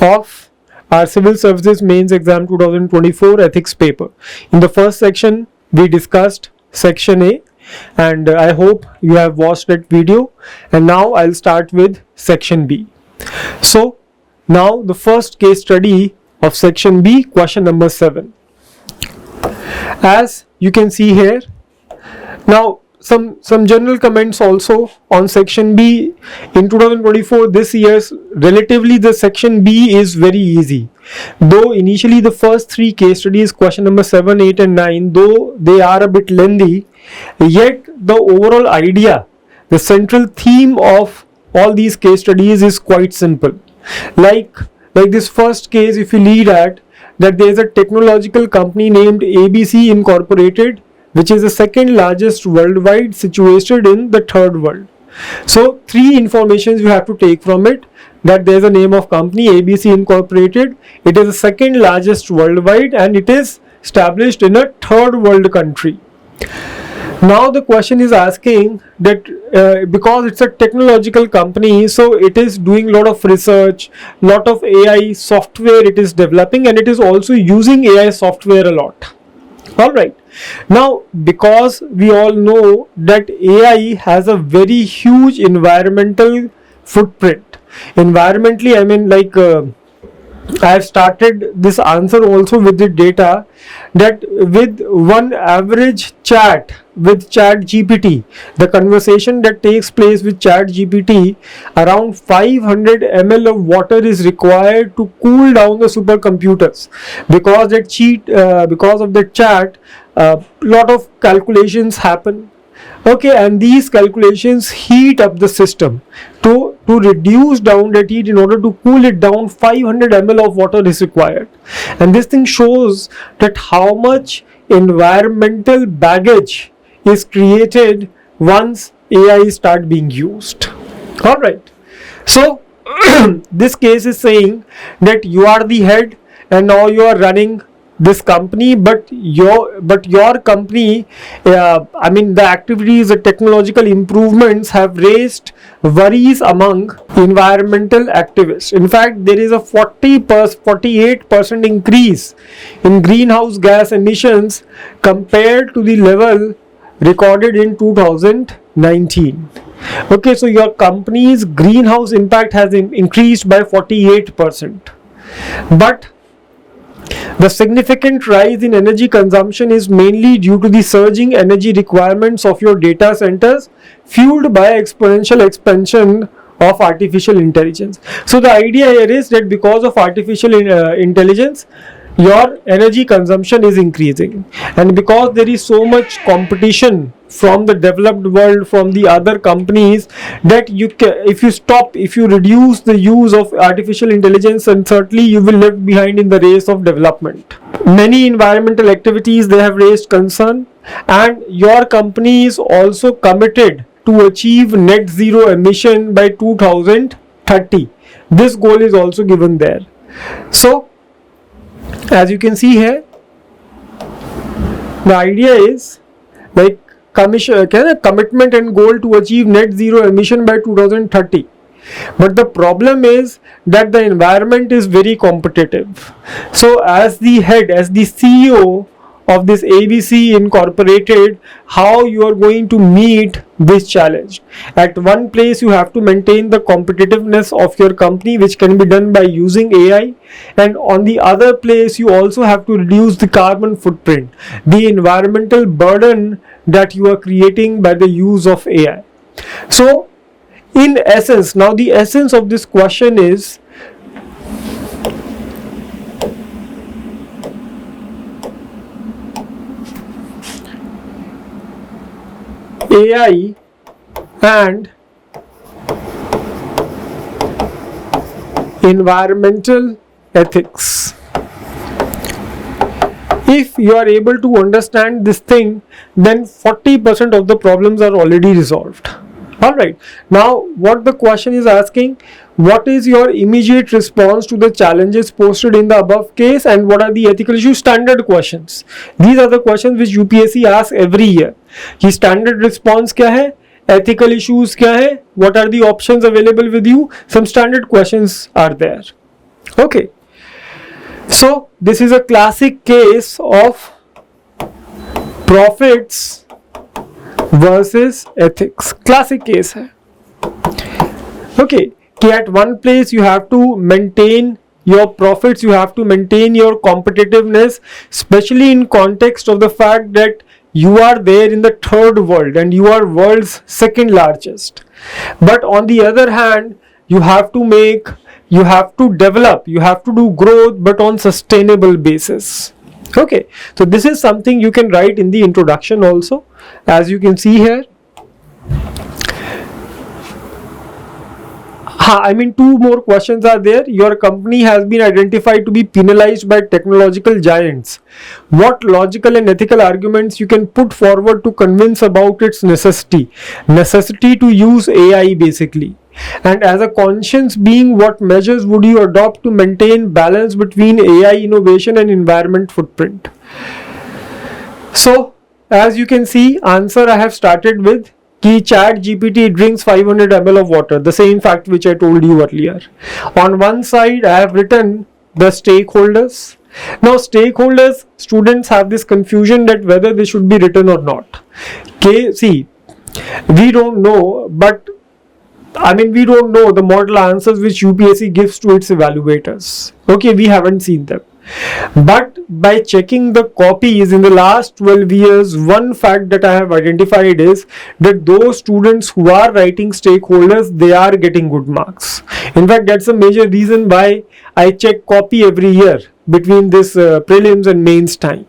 of our Civil Services Mains Exam 2024 ethics paper. In the first section we discussed section A, and I hope you have watched that video, and now I'll start with section B. So now the first case study of section B, question number 7. As you can see here, now some general comments also on section B. In 2024, this year's relatively the section B is very easy. Though initially the first 3 case studies, question number 7, 8 and 9, though they are a bit lengthy, yet the overall idea, the central theme of all these case studies is quite simple. Like this first case, if you lead at that there is a technological company named ABC Incorporated, which is the second largest worldwide, situated in the third world. So 3 informations you have to take from it: that there is a name of company ABC Incorporated, it is the second largest worldwide, and it is established in a third world country. Now the question is asking that because it's a technological company, so it is doing a lot of research, lot of AI software it is developing, and it is also using AI software a lot. Alright, now because we all know that AI has a very huge environmental footprint. Environmentally, I mean like I have started this answer also with the data that with one average chat with chat GPT, the conversation that takes place with chat GPT, around 500 ml of water is required to cool down the supercomputers, because because of the chat, lot of calculations happen. Okay, and these calculations heat up the system. To reduce down that heat, in order to cool it down, 500 ml of water is required. And this thing shows that how much environmental baggage is created once AI start being used. Alright, so this case is saying that you are the head and now you are running this company, but your company, I mean the activities, the technological improvements have raised worries among environmental activists. In fact, there is a 48% increase in greenhouse gas emissions compared to the level recorded in 2019. Okay, so your company's greenhouse impact has increased by 48%, but the significant rise in energy consumption is mainly due to the surging energy requirements of your data centers, fueled by exponential expansion of artificial intelligence. So the idea here is that because of artificial intelligence, your energy consumption is increasing, and because there is so much competition from the developed world, from the other companies, that if you reduce the use of artificial intelligence, and certainly you will lag behind in the race of development. Many environmental activities, they have raised concern, and your company is also committed to achieve net zero emission by 2030. This goal is also given there. So as you can see here, the idea is like commitment and goal to achieve net zero emission by 2030. But the problem is that the environment is very competitive. So as the head, as the CEO of this ABC Incorporated, how you are going to meet this challenge? At one place you have to maintain the competitiveness of your company, which can be done by using AI, and on the other place you also have to reduce the carbon footprint, the environmental burden that you are creating by the use of AI. So in essence, now the essence of this question is, AI and environmental ethics. If you are able to understand this thing, then 40% of the problems are already resolved. Alright, now what the question is asking, what is your immediate response to the challenges posted in the above case, and what are the ethical issues? Standard questions. These are the questions which UPSC asks every year. कि standard response क्या है, ethical issues क्या है, what are the options available with you, some standard questions are there. Okay, so this is a classic case of profits versus ethics. Classic case है. Okay, कि at one place you have to maintain your profits, you have to maintain your competitiveness, especially in context of the fact that you are there in the third world and you are world's second largest. But on the other hand, you have to develop, you have to do growth, but on sustainable basis. Okay, so this is something you can write in the introduction also, as you can see here. I mean, two more questions are there. Your company has been identified to be penalized by technological giants. What logical and ethical arguments you can put forward to convince about its necessity to use AI basically? And as a conscience being, what measures would you adopt to maintain balance between AI innovation and environment footprint? So as you can see, answer I have started with कि chat GPT drinks 500 ml of water, the same fact which I told you earlier. On one side I have written the stakeholders. Now stakeholders, students have this confusion that whether they should be written or not. Okay, see, we don't know, but I mean, we don't know the model answers which UPSC gives to its evaluators. Okay, we haven't seen them. But by checking the copies in the last 12 years, one fact that I have identified is that those students who are writing stakeholders, they are getting good marks. In fact, that's a major reason why I check copy every year between this prelims and mains time.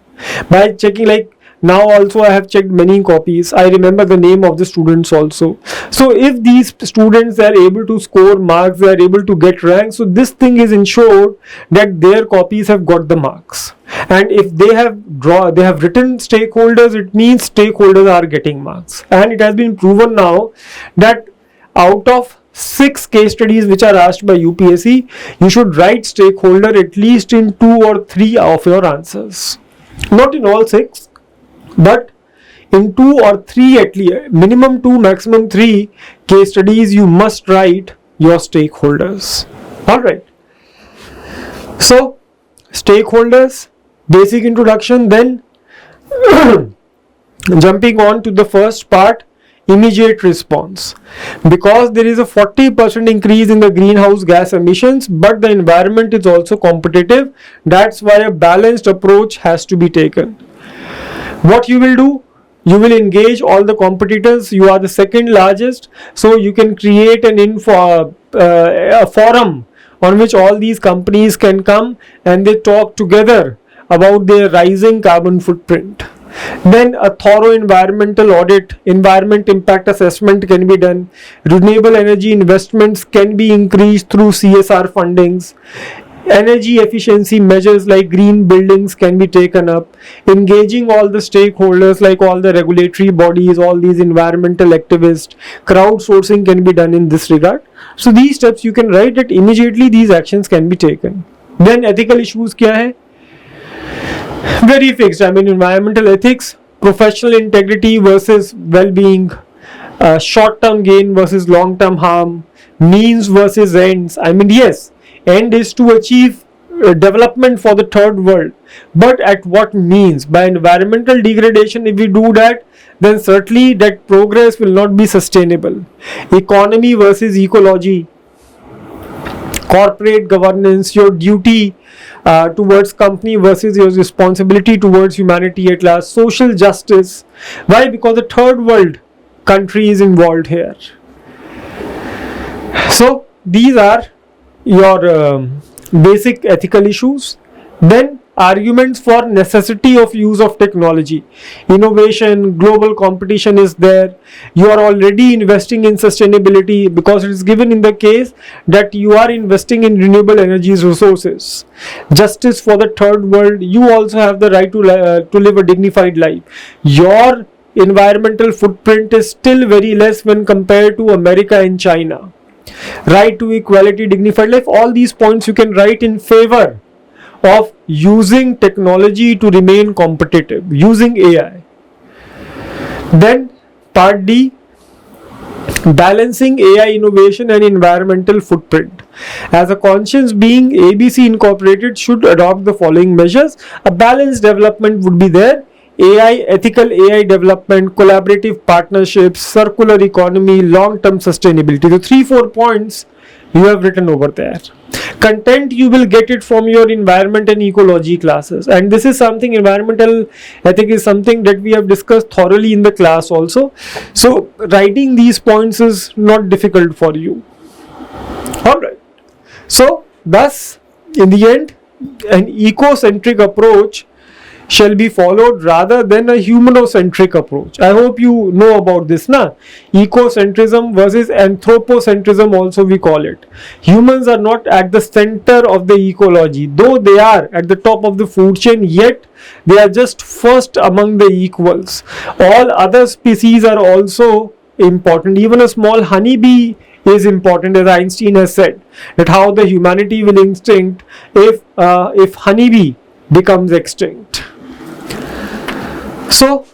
By checking, like, now also I have checked many copies. I remember the name of the students also. So if these students are able to score marks, they are able to get ranks. So this thing is ensured that their copies have got the marks. And if they have written stakeholders, it means stakeholders are getting marks. And it has been proven now that out of 6 case studies which are asked by UPSC, you should write stakeholder at least in 2 or 3 of your answers. Not in all 6. But in 2 or 3, at least minimum 2, maximum 3 case studies, you must write your stakeholders. Alright. So, stakeholders, basic introduction, then jumping on to the first part, immediate response. Because there is a 40% increase in the greenhouse gas emissions, but the environment is also competitive. That's why a balanced approach has to be taken. What you will do? You will engage all the competitors. You are the second largest, so you can create a forum on which all these companies can come and they talk together about their rising carbon footprint. Then a thorough environmental audit, environment impact assessment can be done. Renewable energy investments can be increased through CSR fundings. Energy efficiency measures like green buildings can be taken up. Engaging all the stakeholders like all the regulatory bodies, all these environmental activists, crowdsourcing can be done in this regard. So these steps you can write that immediately these actions can be taken. Then ethical issues kya hai? Very fixed. I mean, environmental ethics, professional integrity versus well-being, short-term gain versus long-term harm, means versus ends. I mean, yes, end is to achieve development for the third world, but at what means? By environmental degradation, if we do that, then certainly that progress will not be sustainable. Economy versus ecology, corporate governance, your duty towards company versus your responsibility towards humanity at large, social justice. Why? Because the third world country is involved here. So these are your basic ethical issues. Then arguments for necessity of use of technology. Innovation, global competition is there. You are already investing in sustainability because it is given in the case that you are investing in renewable energy resources. Justice for the third world. You also have the right to live a dignified life. Your environmental footprint is still very less when compared to America and China. Right to equality, dignified life, all these points you can write in favor of using technology to remain competitive, using AI. Then part D, balancing AI innovation and environmental footprint. As a conscious being, ABC Incorporated should adopt the following measures. A balanced development would be there. AI, ethical AI development, collaborative partnerships, circular economy, long-term sustainability. The 3-4 points you have written over there. Content you will get it from your environment and ecology classes, and this is something, environmental ethics is something that we have discussed thoroughly in the class also. So writing these points is not difficult for you. Alright. So thus in the end an eco-centric approach shall be followed rather than a humanocentric approach. I hope you know about this, na? Ecocentrism versus anthropocentrism also we call it. Humans are not at the center of the ecology, though they are at the top of the food chain, yet they are just first among the equals. All other species are also important. Even a small honeybee is important, as Einstein has said, that how the humanity will extinct if honeybee becomes extinct. So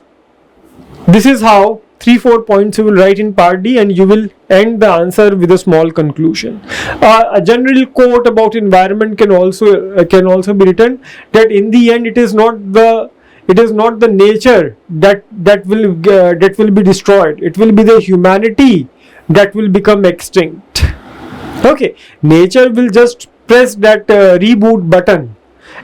this is how 3-4 points you will write in part D, and you will end the answer with a small conclusion. A general quote about environment can also be written, that in the end it is not the nature that will be destroyed. It will be the humanity that will become extinct. Okay, nature will just press that reboot button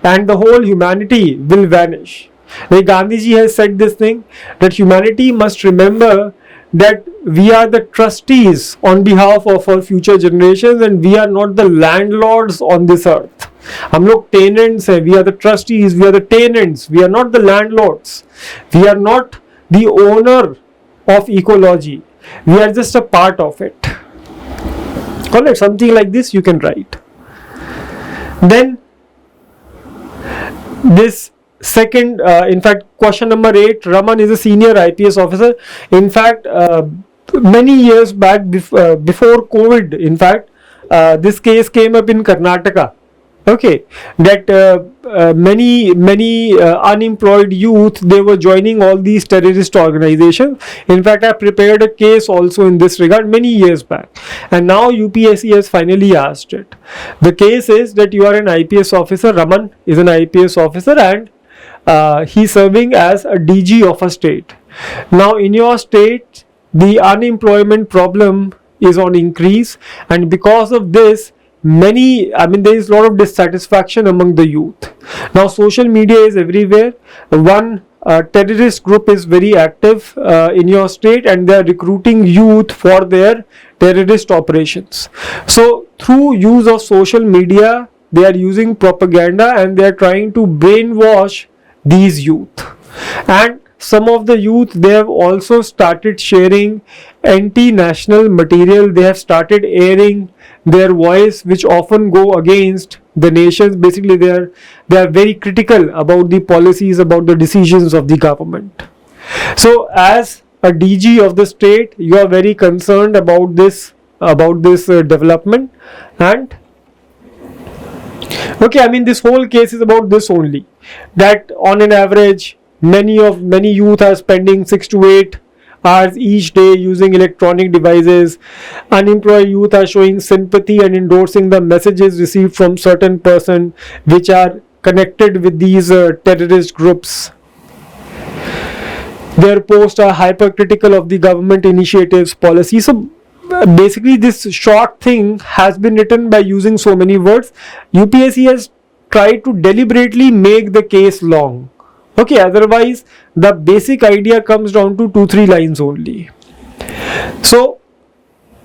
and the whole humanity will vanish. Like Gandhiji has said this thing, that humanity must remember that we are the trustees on behalf of our future generations and we are not the landlords on this earth. हम लोग tenants हैं, we are the trustees, we are the tenants, we are not the landlords, we are not the owner of ecology, we are just a part of it. Call it something like this you can write. Then this second, in fact, question number 8, Raman is a senior IPS officer. In fact, many years back, before COVID, in fact, this case came up in Karnataka. Okay, that many unemployed youth, they were joining all these terrorist organizations. In fact, I prepared a case also in this regard many years back, and now UPSC has finally asked it. The case is that you are an IPS officer. Raman is an IPS officer, and he's serving as a DG of a state. Now in your state, the unemployment problem is on increase, and because of this, there is a lot of dissatisfaction among the youth. Now social media is everywhere. One terrorist group is very active in your state, and they are recruiting youth for their terrorist operations. So through use of social media, they are using propaganda and they are trying to brainwash these youth. And some of the youth, they have also started sharing anti-national material. They have started airing their voice, which often go against the nations. Basically, they are very critical about the policies, about the decisions of the government. So as a DG of the state, you are very concerned about this development. And okay, this whole case is about this only, that on an average many youth are spending 6 to 8 hours each day using electronic devices. Unemployed youth are showing sympathy and endorsing the messages received from certain person which are connected with these terrorist groups. Their posts are hypercritical of the government initiatives, policies. So basically this short thing has been written by using so many words. UPSC has tried to deliberately make the case long. Okay, otherwise the basic idea comes down to 2-3 lines only. So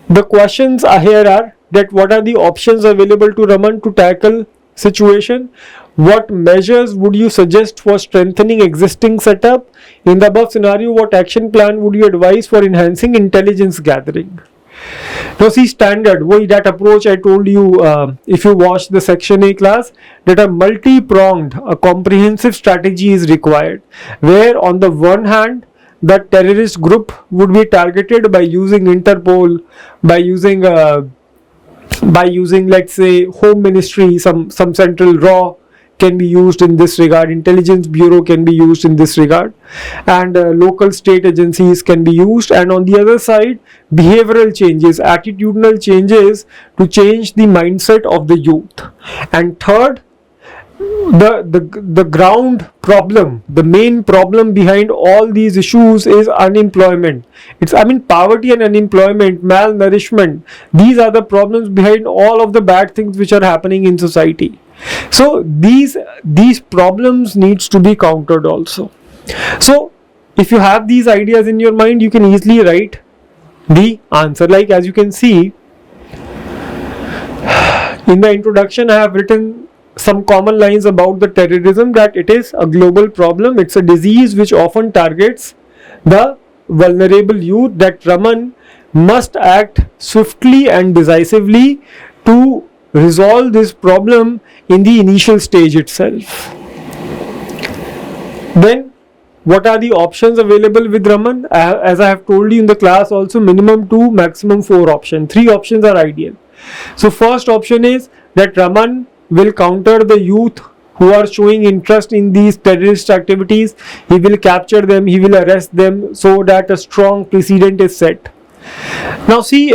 the questions here are that what are the options available to Raman to tackle situation? What measures would you suggest for strengthening existing setup? In the above scenario, what action plan would you advise for enhancing intelligence gathering? Now see, standard, that approach I told you if you watch the section A class, that a multi-pronged, a comprehensive strategy is required, where on the one hand the terrorist group would be targeted by using Interpol, by using let's say Home Ministry, some central RAW can be used in this regard, Intelligence Bureau can be used in this regard, and local state agencies can be used. And on the other side, behavioral changes, attitudinal changes to change the mindset of the youth. And third, the ground problem, the main problem behind all these issues is unemployment. It's poverty and unemployment, malnourishment. These are the problems behind all of the bad things which are happening in society. So these problems needs to be countered also. So if you have these ideas in your mind, you can easily write the answer. Like as you can see in the introduction, I have written some common lines about the terrorism, that it is a global problem, it's a disease which often targets the vulnerable youth, that Raman must act swiftly and decisively to resolve this problem in the initial stage itself. Then what are the options available with Raman? As I have told you in the class also, minimum 2, maximum 4 options. 3 options are ideal. So first option is that Raman will counter the youth who are showing interest in these terrorist activities. He will capture them, he will arrest them, so that a strong precedent is set. Now see,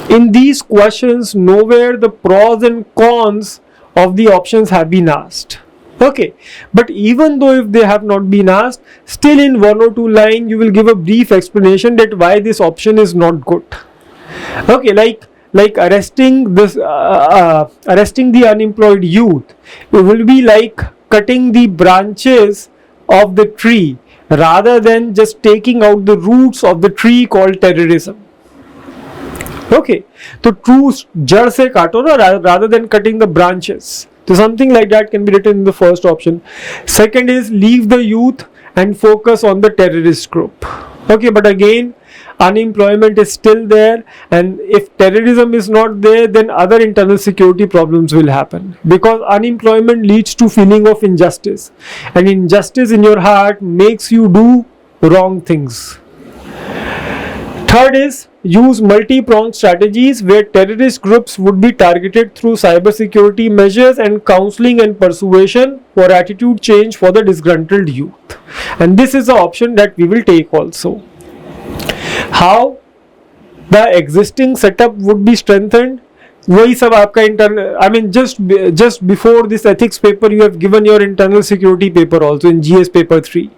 in these questions, nowhere the pros and cons of the options have been asked. Okay, but even though if they have not been asked, still in 1 or 2 lines you will give a brief explanation that why this option is not good. Okay, like arresting the unemployed youth, it will be like cutting the branches of the tree rather than just taking out the roots of the tree called terrorism. Okay, तो true जड़ से काटो ना rather than cutting the branches. So something like that can be written in the first option. Second is leave the youth and focus on the terrorist group. Okay, but again unemployment is still there, and if terrorism is not there, then other internal security problems will happen, because unemployment leads to feeling of injustice, and injustice in your heart makes you do wrong things. Third is use multi-pronged strategies where terrorist groups would be targeted through cybersecurity measures and counseling and persuasion for attitude change for the disgruntled youth. And this is the option that we will take also. How the existing setup would be strengthened? वही सब आपका internal, I mean just before this ethics paper you have given your internal security paper also in GS paper 3.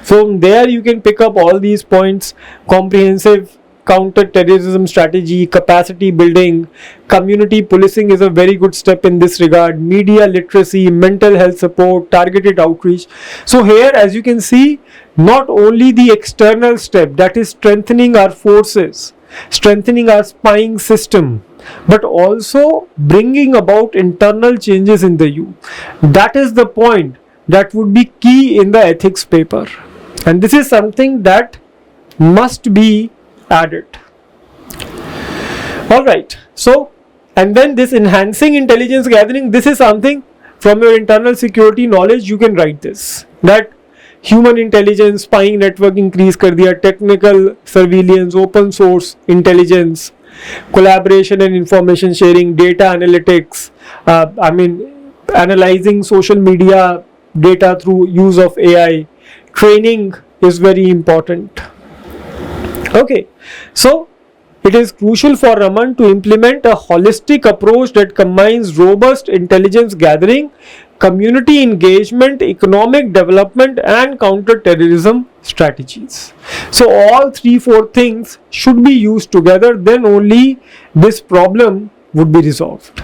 From there you can pick up all these points: comprehensive counter-terrorism strategy, capacity building, community policing is a very good step in this regard, media literacy, mental health support, targeted outreach. So here, as you can see, not only the external step, that is strengthening our forces, strengthening our spying system, but also bringing about internal changes in the youth. That is the point that would be key in the ethics paper, and this is something that must be added. Alright, so and then this enhancing intelligence gathering, this is something from your internal security knowledge you can write this, that human intelligence, spying network increase कर दिया, technical surveillance, open source intelligence, collaboration and information sharing, data analytics, analyzing social media data through use of AI, training is very important. Okay, so it is crucial for Raman to implement a holistic approach that combines robust intelligence gathering, community engagement, economic development, and counter-terrorism strategies. So all 3-4 things should be used together, then only this problem would be resolved.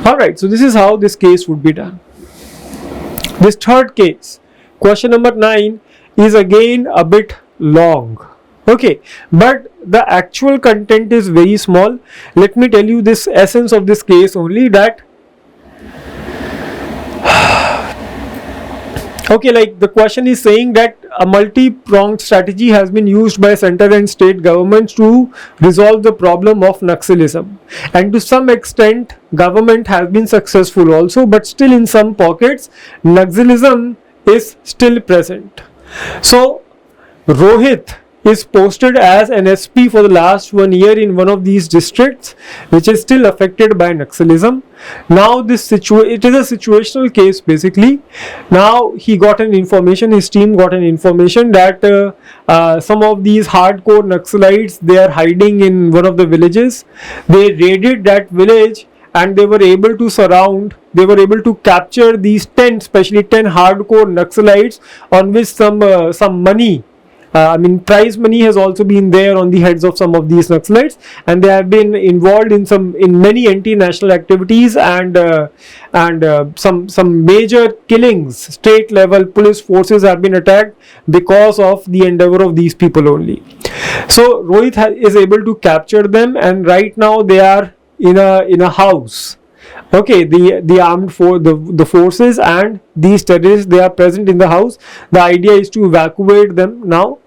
Alright, so this is how this case would be done. This third case, question number 9, is again a bit long. Okay, but the actual content is very small. Let me tell you this essence of this case only, that okay, like the question is saying that a multi-pronged strategy has been used by central and state governments to resolve the problem of Naxalism, and to some extent government has been successful also, but still in some pockets Naxalism is still present. So Rohit is posted as an SP for the last 1 year in one of these districts which is still affected by Naxalism. Now it is a situational case basically. Now he got an information, his team got an information that some of these hardcore Naxalites, they are hiding in one of the villages. They raided that village and they were able to capture these 10, especially 10 hardcore Naxalites, on which some money, prize money has also been there on the heads of some of these Naxalites, and they have been involved in many anti-national activities and some major killings. State level police forces have been attacked because of the endeavor of these people only. So Rohit is able to capture them, and right now they are in a house. Okay, the armed the forces and these terrorists, they are present in the house. The idea is to evacuate them now,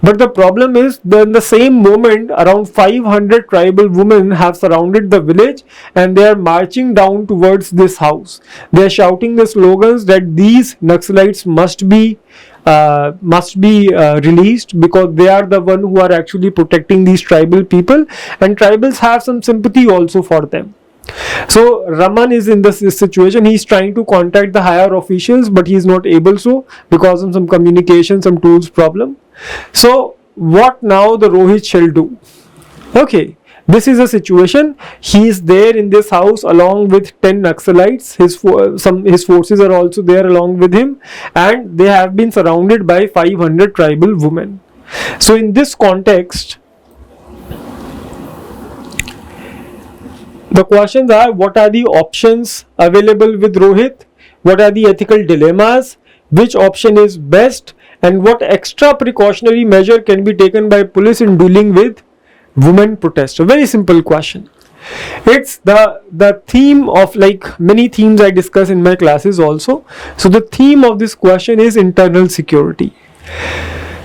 but the problem is that in the same moment around 500 tribal women have surrounded the village and they are marching down towards this house. They are shouting the slogans that these Naxalites must be released, because they are the one who are actually protecting these tribal people, and tribals have some sympathy also for them. So Raman is in this situation. He is trying to contact the higher officials, but he is not able to because of some communication, some tools problem. So what now the Rohit shall do? Okay, This is a situation. He is there in this house along with 10 Naxalites. His forces are also there along with him, and they have been surrounded by 500 tribal women. So in this context, the questions are: what are the options available with Rohit? What are the ethical dilemmas? Which option is best? And what extra precautionary measure can be taken by police in dealing with women protesters? Very simple question. It's the theme of, like, many themes I discuss in my classes also. So the theme of this question is internal security.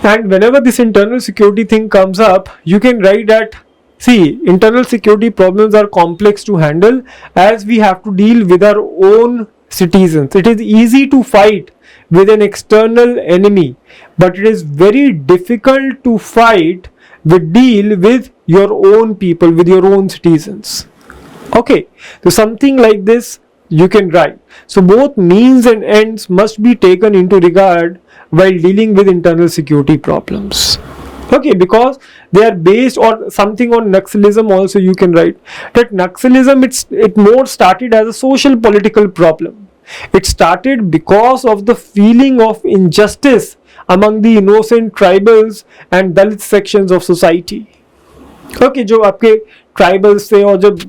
And whenever this internal security thing comes up, you can write that, see, internal security problems are complex to handle as we have to deal with our own citizens. It is easy to fight with an external enemy, but it is very difficult to deal with your own people, with your own citizens. Okay, so something like this you can write. So both means and ends must be taken into regard while dealing with internal security problems. Okay, because they are based on something on Naxalism also. You can write that Naxalism, it more started as a social political problem. It started because of the feeling of injustice among the innocent tribals and Dalit sections of society. Okay, जो आपके tribals थे और जब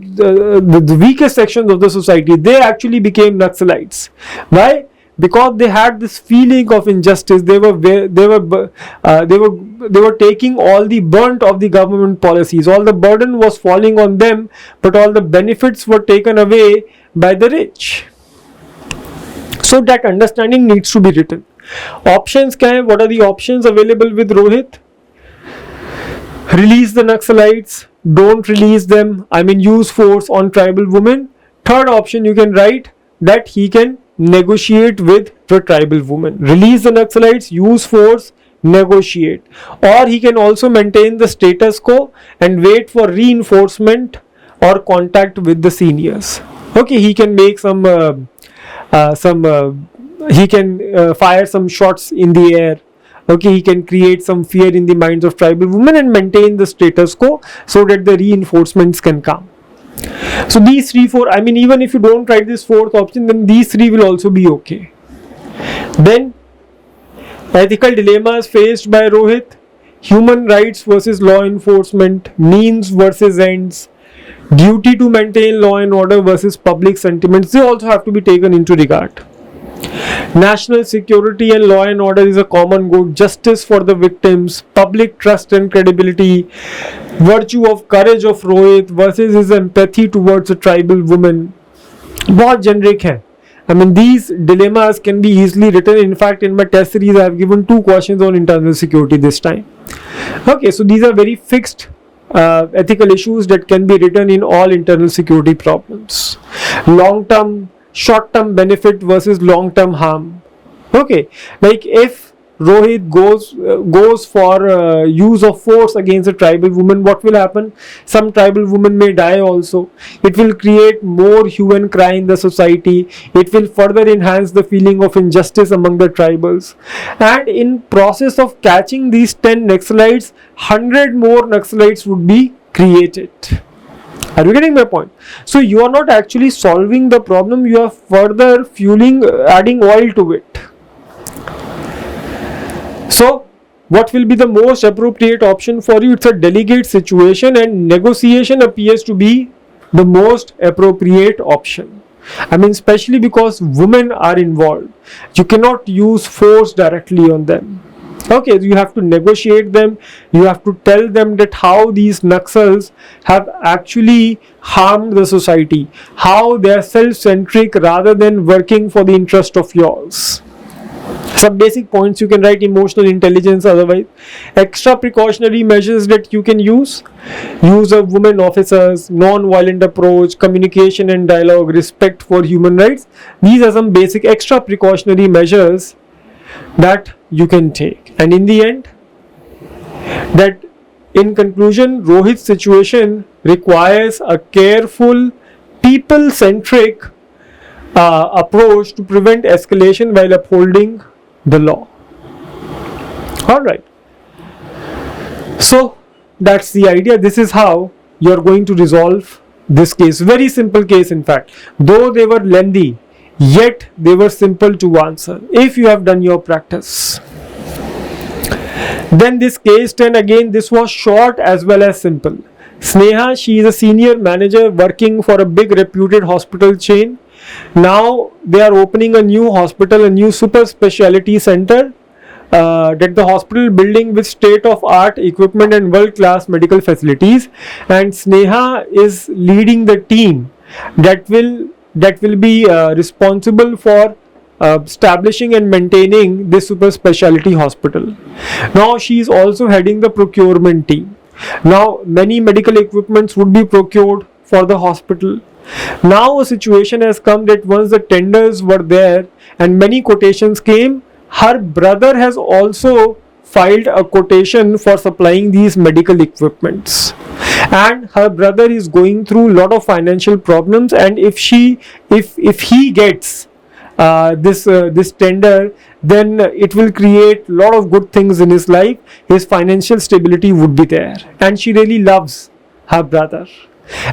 the weakest sections of the society, they actually became Naxalites. Why? Because they had this feeling of injustice. They were taking all the brunt of the government policies. All the burden was falling on them, but all the benefits were taken away by the rich. So that understanding needs to be written. Options क्या है? What are the options available with Rohit? Release the Naxalites. Don't release them. I mean, use force on tribal women. Third option you can write that he can negotiate with the tribal women. Release the Naxalites, use force, negotiate. Or he can also maintain the status quo and wait for reinforcement or contact with the seniors. Okay, he can make he can fire some shots in the air. Okay, he can create some fear in the minds of tribal women and maintain the status quo so that the reinforcements can come. So these 3-4, I mean, even if you don't write this fourth option, then these three will also be okay. Then ethical dilemmas faced by Rohit: human rights versus law enforcement, means versus ends, duty to maintain law and order versus public sentiments. They also have to be taken into regard. National security and law and order is a common good. Justice for the victims, public trust and credibility, virtue of courage of Rohit versus his empathy towards a tribal woman. बहुत generic है. I mean, these dilemmas can be easily written. In fact, in my test series, I have given 2 questions on internal security this time. Okay, so these are very fixed ethical issues that can be written in all internal security problems. Long-term, short-term benefit versus long-term harm. Okay, like if Rohit goes for use of force against a tribal woman, what will happen? Some tribal women may die also. It will create more hue and cry in the society. It will further enhance the feeling of injustice among the tribals. And in process of catching these 10 Naxalites, 100 more Naxalites would be created. Are you getting my point? So you are not actually solving the problem, you are further adding oil to it. So what will be the most appropriate option for you? It's a delegate situation, and negotiation appears to be the most appropriate option. I mean, especially because women are involved. You cannot use force directly on them. Okay, you have to negotiate them. You have to tell them that how these Naxals have actually harmed the society, how they are self-centric rather than working for the interest of yours. Some basic points you can write: emotional intelligence, otherwise. Extra precautionary measures that you can use of women officers, non-violent approach, communication and dialogue, respect for human rights. These are some basic extra precautionary measures that you can take. And in the end, that in conclusion, Rohit's situation requires a careful, people-centric approach to prevent escalation while upholding the law. Alright. So that's the idea. This is how you are going to resolve this case. Very simple case, in fact. Though they were lengthy, yet they were simple to answer if you have done your practice. Then this case 10, again this was short as well as simple. Sneha, she is a senior manager working for a big reputed hospital chain. Now they are opening a new hospital, a new super specialty center, that the hospital building with state-of-art equipment and world-class medical facilities, and Sneha is leading the team that will be responsible for establishing and maintaining this super specialty hospital. Now she is also heading the procurement team. Now many medical equipments would be procured for the hospital. Now a situation has come that once the tenders were there and many quotations came, her brother has also filed a quotation for supplying these medical equipments, and her brother is going through a lot of financial problems, and if he gets this tender, then it will create a lot of good things in his life. His financial stability would be there, and she really loves her brother,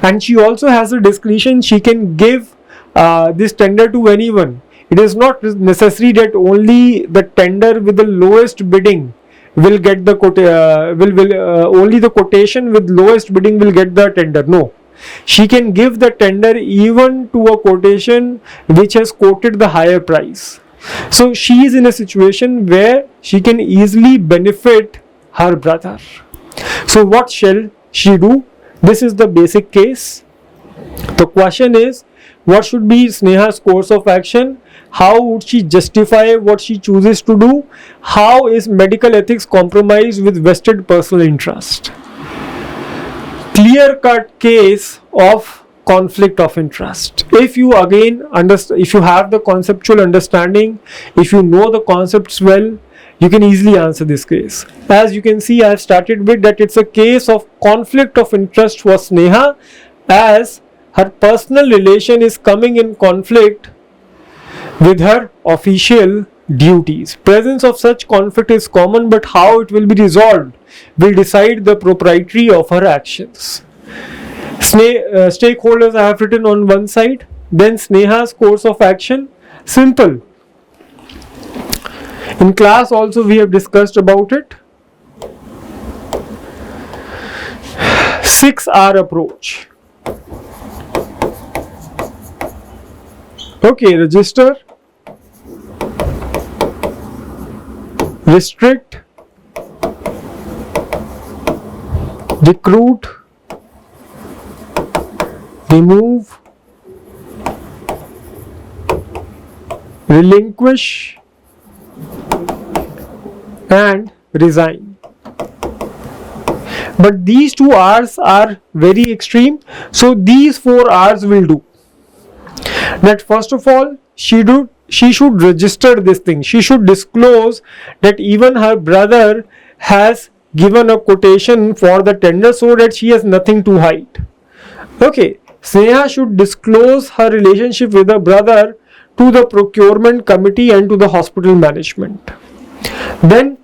and she also has a discretion. She can give this tender to anyone. It is not necessary that only the tender with the lowest bidding will get the only the quotation with lowest bidding will get the tender. No, she can give the tender even to a quotation which has quoted the higher price. So she is in a situation where she can easily benefit her brother. So what shall she do? This is the basic case. The question is, what should be Sneha's course of action? How would she justify what she chooses to do? How is medical ethics compromised with vested personal interest? Clear-cut case of conflict of interest. If you again if you have the conceptual understanding, if you know the concepts well, you can easily answer this case. As you can see, I have started with that it's a case of conflict of interest for Sneha, as her personal relation is coming in conflict with her official duties. Presence of such conflict is common, but how it will be resolved will decide the propriety of her actions. Stakeholders I have written on one side. Then Sneha's course of action, simple. In class also we have discussed about it. 6R approach. Okay, register, restrict, recruit, remove, relinquish, and resign. But these two R's are very extreme, so these 4 R's will do. That first of all, she should register this thing. She should disclose that even her brother has given a quotation for the tender, so that she has nothing to hide. Okay, Sneha should disclose her relationship with her brother to the procurement committee and to the hospital management. Then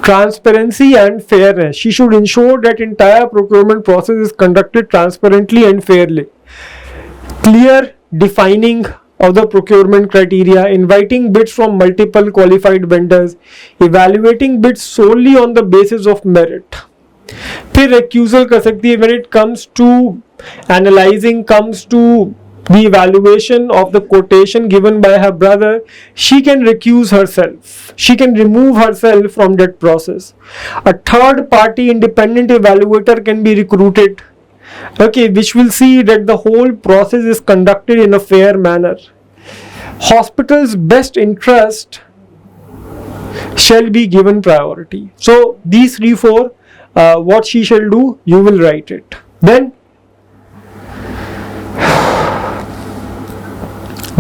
transparency and fairness. She should ensure that entire procurement process is conducted transparently and fairly. Clear defining of the procurement criteria, inviting bids from multiple qualified vendors, evaluating bids solely on the basis of merit. फिर recusal कर सकती है when it comes to analyzing, comes to the evaluation of the quotation given by her brother. She can recuse herself. She can remove herself from that process. A third party independent evaluator can be recruited, okay, which will see that the whole process is conducted in a fair manner. Hospital's best interest shall be given priority. So these 3-4, what she shall do, you will write it. Then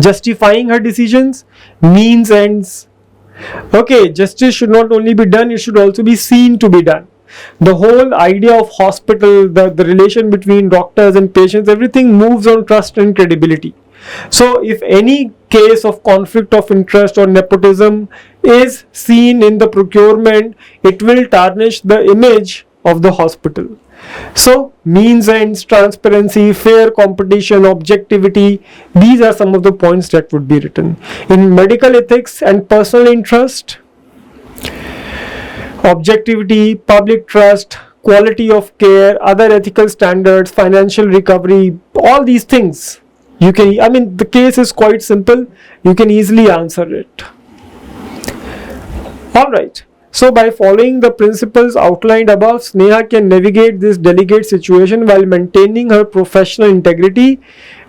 justifying her decisions, means ends. Okay, justice should not only be done, it should also be seen to be done. The whole idea of hospital, the relation between doctors and patients, everything moves on trust and credibility. So if any case of conflict of interest or nepotism is seen in the procurement, it will tarnish the image of the hospital. So means ends, transparency, fair competition, objectivity, these are some of the points that would be written. In medical ethics and personal interest, objectivity, public trust, quality of care, other ethical standards, financial recovery, all these things you can, I mean, the case is quite simple, you can easily answer it. Alright, so by following the principles outlined above, Sneha can navigate this delicate situation while maintaining her professional integrity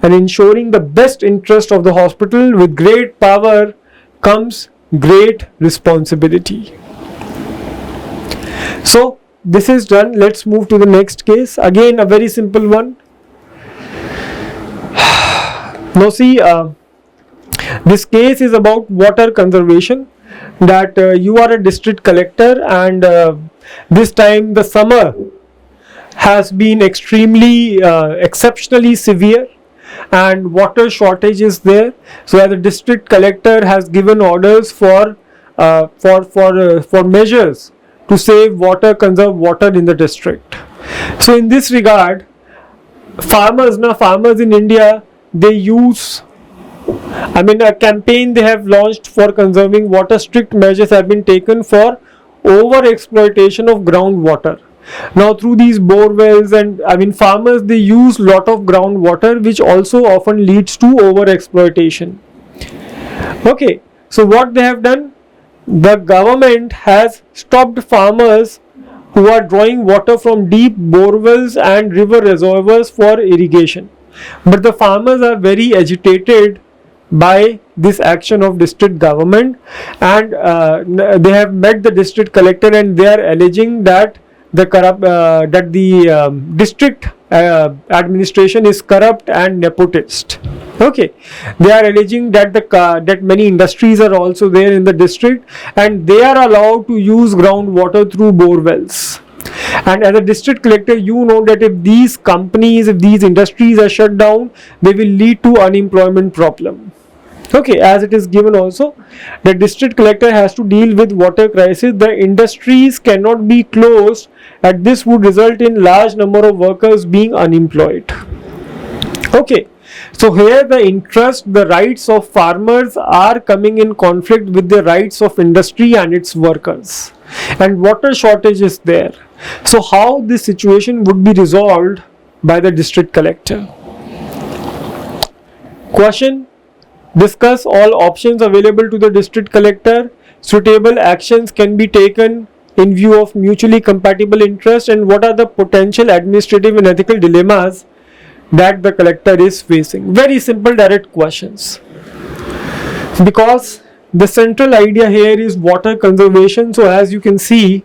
and ensuring the best interest of the hospital. With great power comes great responsibility. So this is done. Let's move to the next case. Again, a very simple one. Now see, this case is about water conservation, that you are a district collector and this time the summer has been extremely exceptionally severe and water shortage is there. So as a district collector has given orders for measures to save water, conserve water in the district. So in this regard, farmers in India, they use, I mean, a campaign they have launched for conserving water. Strict measures have been taken for over exploitation of groundwater. Now through these bore wells and I mean farmers, they use lot of groundwater, which also often leads to over exploitation. Okay, so what they have done, the government has stopped farmers who are drawing water from deep bore wells and river reservoirs for irrigation. But the farmers are very agitated by this action of district government, and they have met the district collector and they are alleging that the district administration is corrupt and nepotist. Okay, they are alleging that that many industries are also there in the district and they are allowed to use groundwater through bore wells. And as a district collector, you know that if these companies, if these industries are shut down, they will lead to unemployment problem. Okay, as it is given also, the district collector has to deal with water crisis. The industries cannot be closed, and this would result in large number of workers being unemployed. Okay, so here the interest, the rights of farmers are coming in conflict with the rights of industry and its workers, and water shortage is there. So how this situation would be resolved by the district collector? Question: discuss all options available to the district collector. Suitable actions can be taken in view of mutually compatible interests, and what are the potential administrative and ethical dilemmas that the collector is facing? Very simple, direct questions, because the central idea here is water conservation. So as you can see,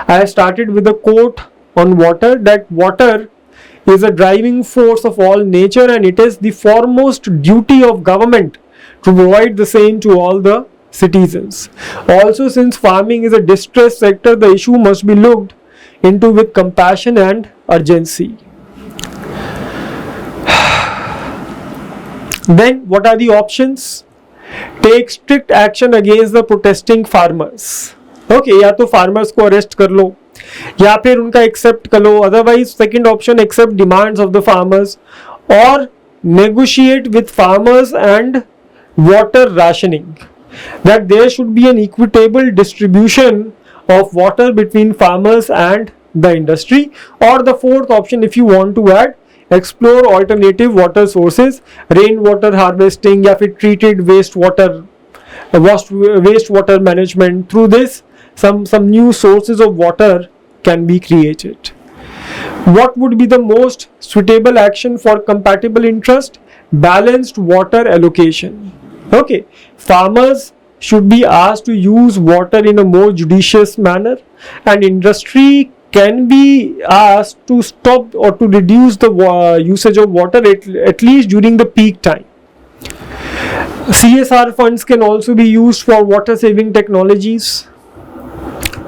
I have started with a quote on water, that water is a driving force of all nature and it is the foremost duty of government to provide the same to all the citizens. Also, since farming is a distressed sector, the issue must be looked into with compassion and urgency. Then what are the options? Take strict action against the protesting farmers. Okay, या तो farmers को arrest कर लो या फिर उनका accept कर लो. Otherwise, second option, accept demands of the farmers or negotiate with farmers and water rationing, that there should be an equitable distribution of water between farmers and the industry. Or the fourth option, if you want to add, explore alternative water sources, rainwater harvesting या फिर treated wastewater management. Through this, some new sources of water can be created. What would be the most suitable action for compatible interest? Balanced water allocation. Okay, farmers should be asked to use water in a more judicious manner, and industry can be asked to stop or to reduce the usage of water at least during the peak time. CSR funds can also be used for water saving technologies.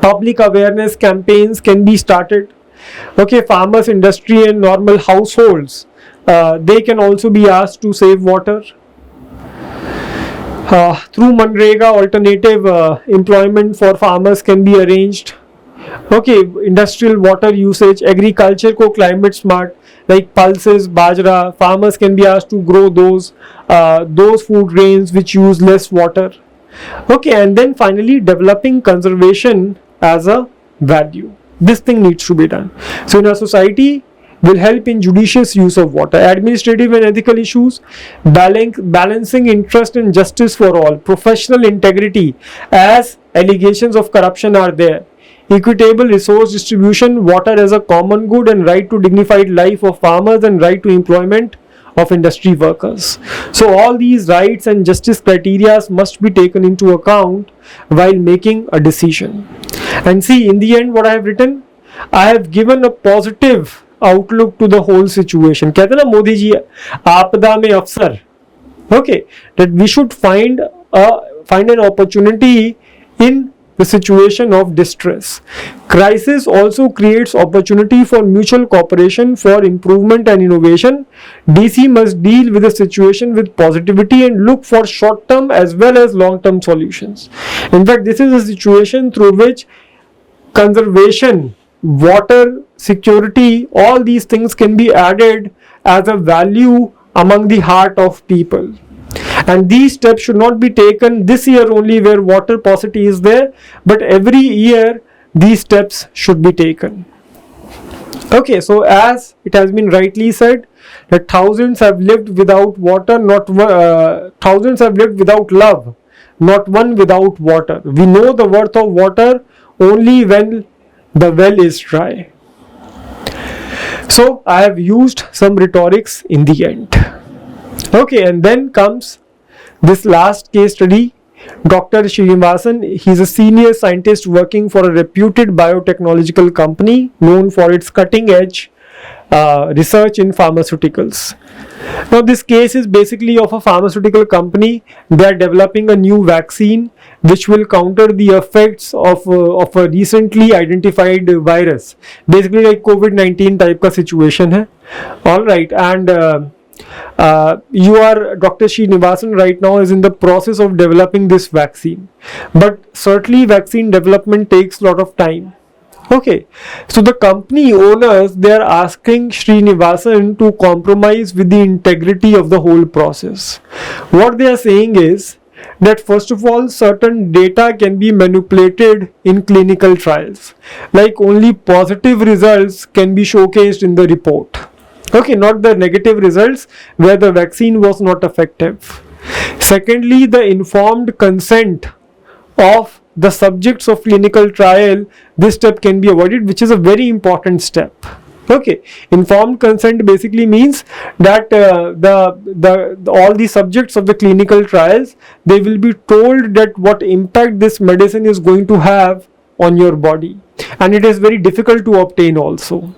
Public awareness campaigns can be started. Okay, farmers, industry and normal households, they can also be asked to save water. Through Manrega, alternative employment for farmers can be arranged. Okay, industrial water usage, agriculture को climate smart, like pulses, bajra, farmers can be asked to grow those food grains which use less water. Okay, and then finally developing conservation as a value. This thing needs to be done. So in our society, will help in judicious use of water, administrative and ethical issues, balancing interest and justice for all, professional integrity as allegations of corruption are there, equitable resource distribution, water as a common good and right to dignified life of farmers and right to employment of industry workers. So all these rights and justice criteria must be taken into account while making a decision. And see, in the end what I have written, I have given a positive outlook to the whole situation. कहते ना मोदी जी आपदा में अवसर. Okay, that we should find an opportunity in the situation of distress. Crisis also creates opportunity for mutual cooperation for improvement and innovation. DC must deal with the situation with positivity and look for short-term as well as long-term solutions. In fact, this is a situation through which conservation, water security, all these things can be added as a value among the heart of people. And these steps should not be taken this year only where water paucity is there, but every year these steps should be taken. Okay, so as it has been rightly said, that thousands have lived without water, thousands have lived without love, not one without water. We know the worth of water only when the well is dry. So I have used some rhetorics in the end. Okay, and then comes this last case study. Dr. Srinivasan, he is a senior scientist working for a reputed biotechnological company known for its cutting edge research in pharmaceuticals. Now this case is basically of a pharmaceutical company. They are developing a new vaccine which will counter the effects of a recently identified virus, basically like COVID-19 type ka situation hai. Alright, and Dr. Srinivasan right now is in the process of developing this vaccine, but certainly vaccine development takes a lot of time. Okay, so the company owners, they are asking Srinivasan to compromise with the integrity of the whole process. What they are saying is that first of all, certain data can be manipulated in clinical trials, like only positive results can be showcased in the report. Okay, not the negative results where the vaccine was not effective. Secondly, the informed consent of the subjects of clinical trial, this step can be avoided, which is a very important step. Okay, informed consent basically means that all the subjects of the clinical trials, they will be told that what impact this medicine is going to have on your body, and it is very difficult to obtain also.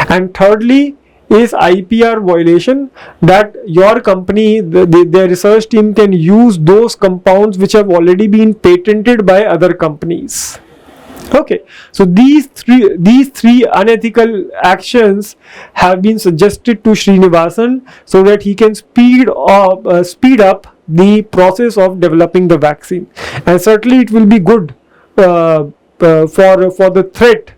And thirdly is IPR violation, that your company, the research team can use those compounds which have already been patented by other companies. Okay, so these three unethical actions have been suggested to Srinivasan so that he can speed up the process of developing the vaccine, and certainly it will be good for the threat,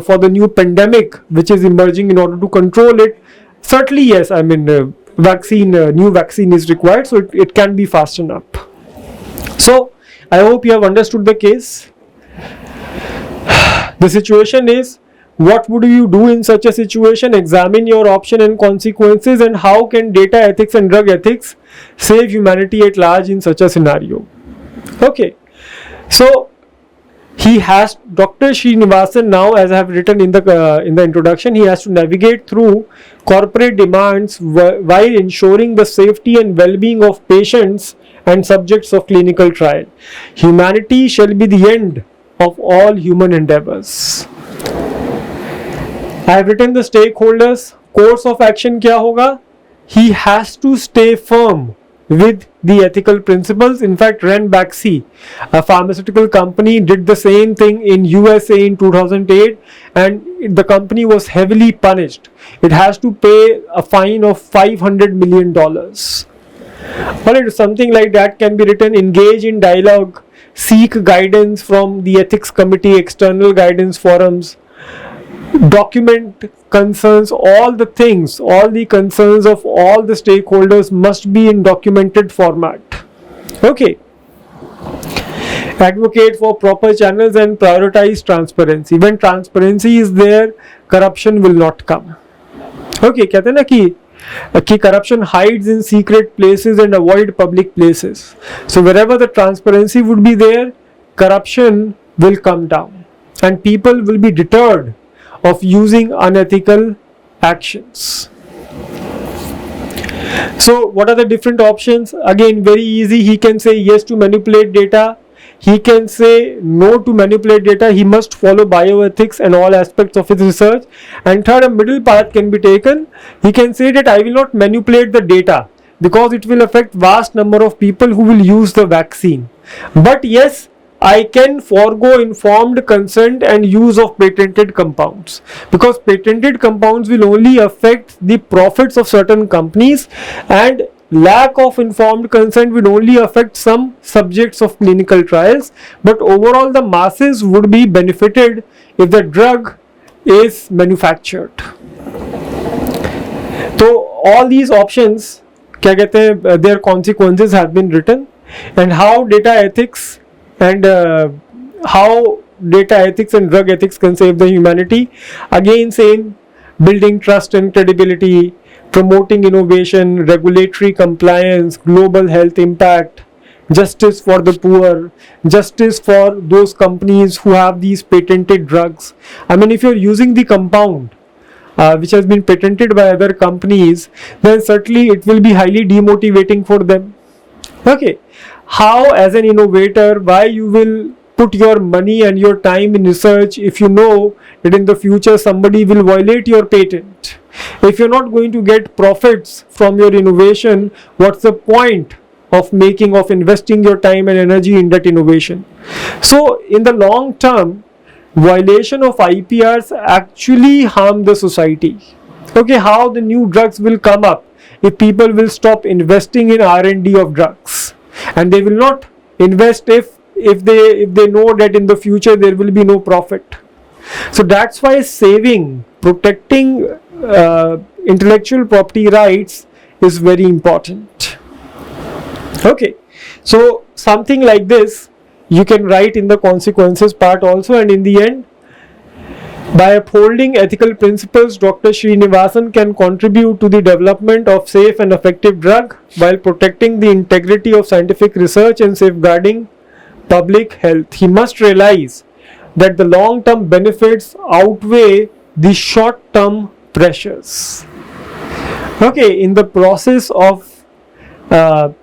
for the new pandemic which is emerging in order to control it. Certainly yes, I mean new vaccine is required, so it can be fastened up. So I hope you have understood the case. The situation is, what would you do in such a situation? Examine your option and consequences, and how can data ethics and drug ethics save humanity at large in such a scenario. Okay, so Dr. Srinivasan now, as I have written in the introduction, he has to navigate through corporate demands while ensuring the safety and well-being of patients and subjects of clinical trial. Humanity shall be the end of all human endeavors. I have written the stakeholders. Course of action kya hoga? He has to stay firm with the ethical principles. In fact, Ranbaxy, a pharmaceutical company, did the same thing in USA in 2008, and the company was heavily punished. It has to pay a fine of $500 million. Alright, something like that can be written. Engage in dialogue seek guidance from the ethics committee, external guidance forums, document concerns, all the things, all the concerns of all the stakeholders must be in documented format. Okay. Advocate for proper channels and prioritize transparency. When transparency is there, corruption will not come. Okay, कहते हैं ना कि corruption hides in secret places and avoid public places. So wherever the transparency would be there, corruption will come down and people will be deterred of using unethical actions. So what are the different options? Again, very easy. He can say yes to manipulate data. He can say no to manipulate data. He must follow bioethics and all aspects of his research. And third, a middle path can be taken. He can say that I will not manipulate the data because it will affect vast number of people who will use the vaccine. But yes, I can forego informed consent and use of patented compounds, because patented compounds will only affect the profits of certain companies, and lack of informed consent will only affect some subjects of clinical trials, but overall the masses would be benefited if the drug is manufactured. So all these options, their consequences have been written, and how data ethics and how data ethics and drug ethics can save the humanity. Again, same: building trust and credibility, promoting innovation, regulatory compliance, global health impact, justice for the poor, justice for those companies who have these patented drugs. I mean, if you're using the compound which has been patented by other companies, then certainly it will be highly demotivating for them. Okay. How, as an innovator, why you will put your money and your time in research if you know that in the future somebody will violate your patent? If you're not going to get profits from your innovation, what's the point of investing your time and energy in that innovation? So in the long term, violation of IPRs actually harm the society. Okay, how the new drugs will come up if people will stop investing in R&D of drugs? And they will not invest if they know that in the future there will be no profit. So that's why protecting intellectual property rights is very important. Okay, so something like this you can write in the consequences part also, and in the end, by upholding ethical principles, Dr. Srinivasan can contribute to the development of safe and effective drug while protecting the integrity of scientific research and safeguarding public health. He must realize that the long-term benefits outweigh the short-term pressures. Okay, in the process of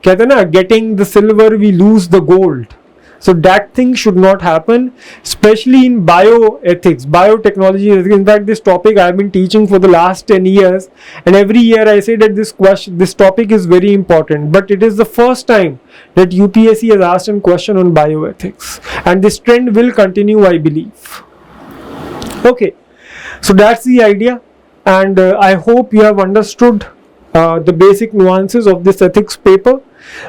getting the silver, we lose the gold. So that thing should not happen, especially in bioethics, biotechnology. In fact, this topic I have been teaching for the last 10 years, and every year I say that this topic is very important. But it is the first time that UPSC has asked a question on bioethics, and this trend will continue, I believe. Okay, so that's the idea, and I hope you have understood the basic nuances of this ethics paper.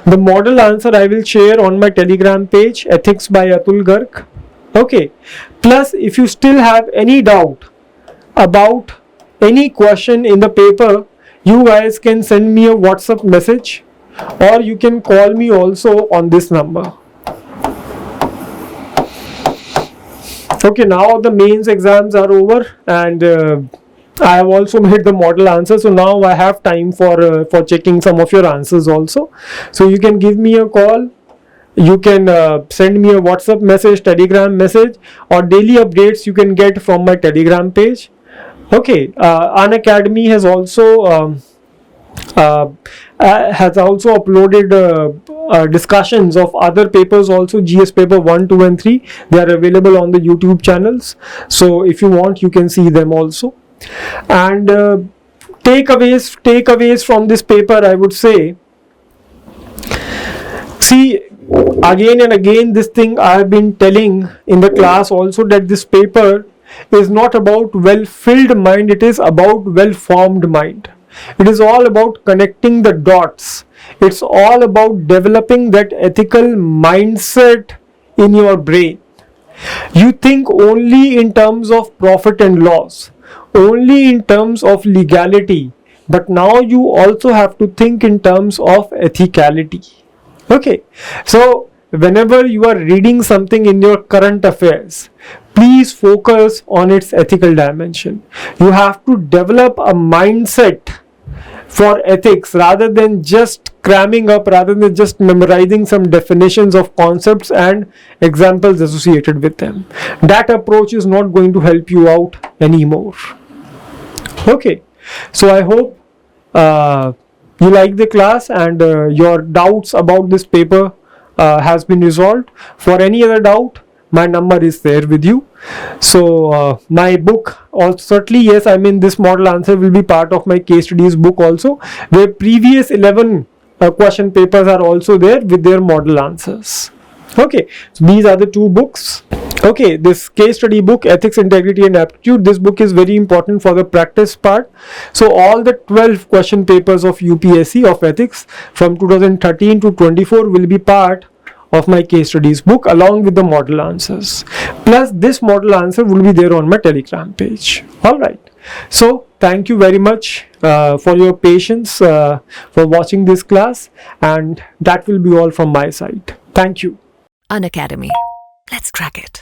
The model answer I will share on my Telegram page, Ethics by Atul Garg. Okay. Plus, if you still have any doubt about any question in the paper, you guys can send me a WhatsApp message, or you can call me also on this number. Okay, now the mains exams are over, and I have also made the model answer, so now I have time for checking some of your answers also. So you can give me a call, you can send me a WhatsApp message, Telegram message, or daily updates you can get from my Telegram page. Okay, Unacademy has also uploaded discussions of other papers also, GS paper 1, 2 and 3. They are available on the YouTube channels, so if you want you can see them also. And takeaways from this paper, I would say, see, again and again this thing I have been telling in the class also, that this paper is not about well-filled mind, it is about well-formed mind. It is all about connecting the dots. It's all about developing that ethical mindset in your brain. You think only in terms of profit and loss, only in terms of legality, but now you also have to think in terms of ethicality. Okay, so whenever you are reading something in your current affairs, please focus on its ethical dimension. You have to develop a mindset for ethics rather than just cramming up, rather than just memorizing some definitions of concepts and examples associated with them. That approach is not going to help you out anymore. Okay, so I hope you like the class and your doubts about this paper has been resolved. For any other doubt, my number is there with you. So my book also, certainly, yes, I mean this model answer will be part of my case studies book also, where previous 11 question papers are also there with their model answers. Okay, so these are the two books. Okay, this case study book, Ethics, Integrity and Aptitude, this book is very important for the practice part. So all the 12 question papers of UPSC of ethics from 2013 to 24 will be part of my case studies book along with the model answers. Plus this model answer will be there on my Telegram page. Alright, so thank you very much for your patience for watching this class, and that will be all from my side. Thank you. Unacademy. Let's crack it.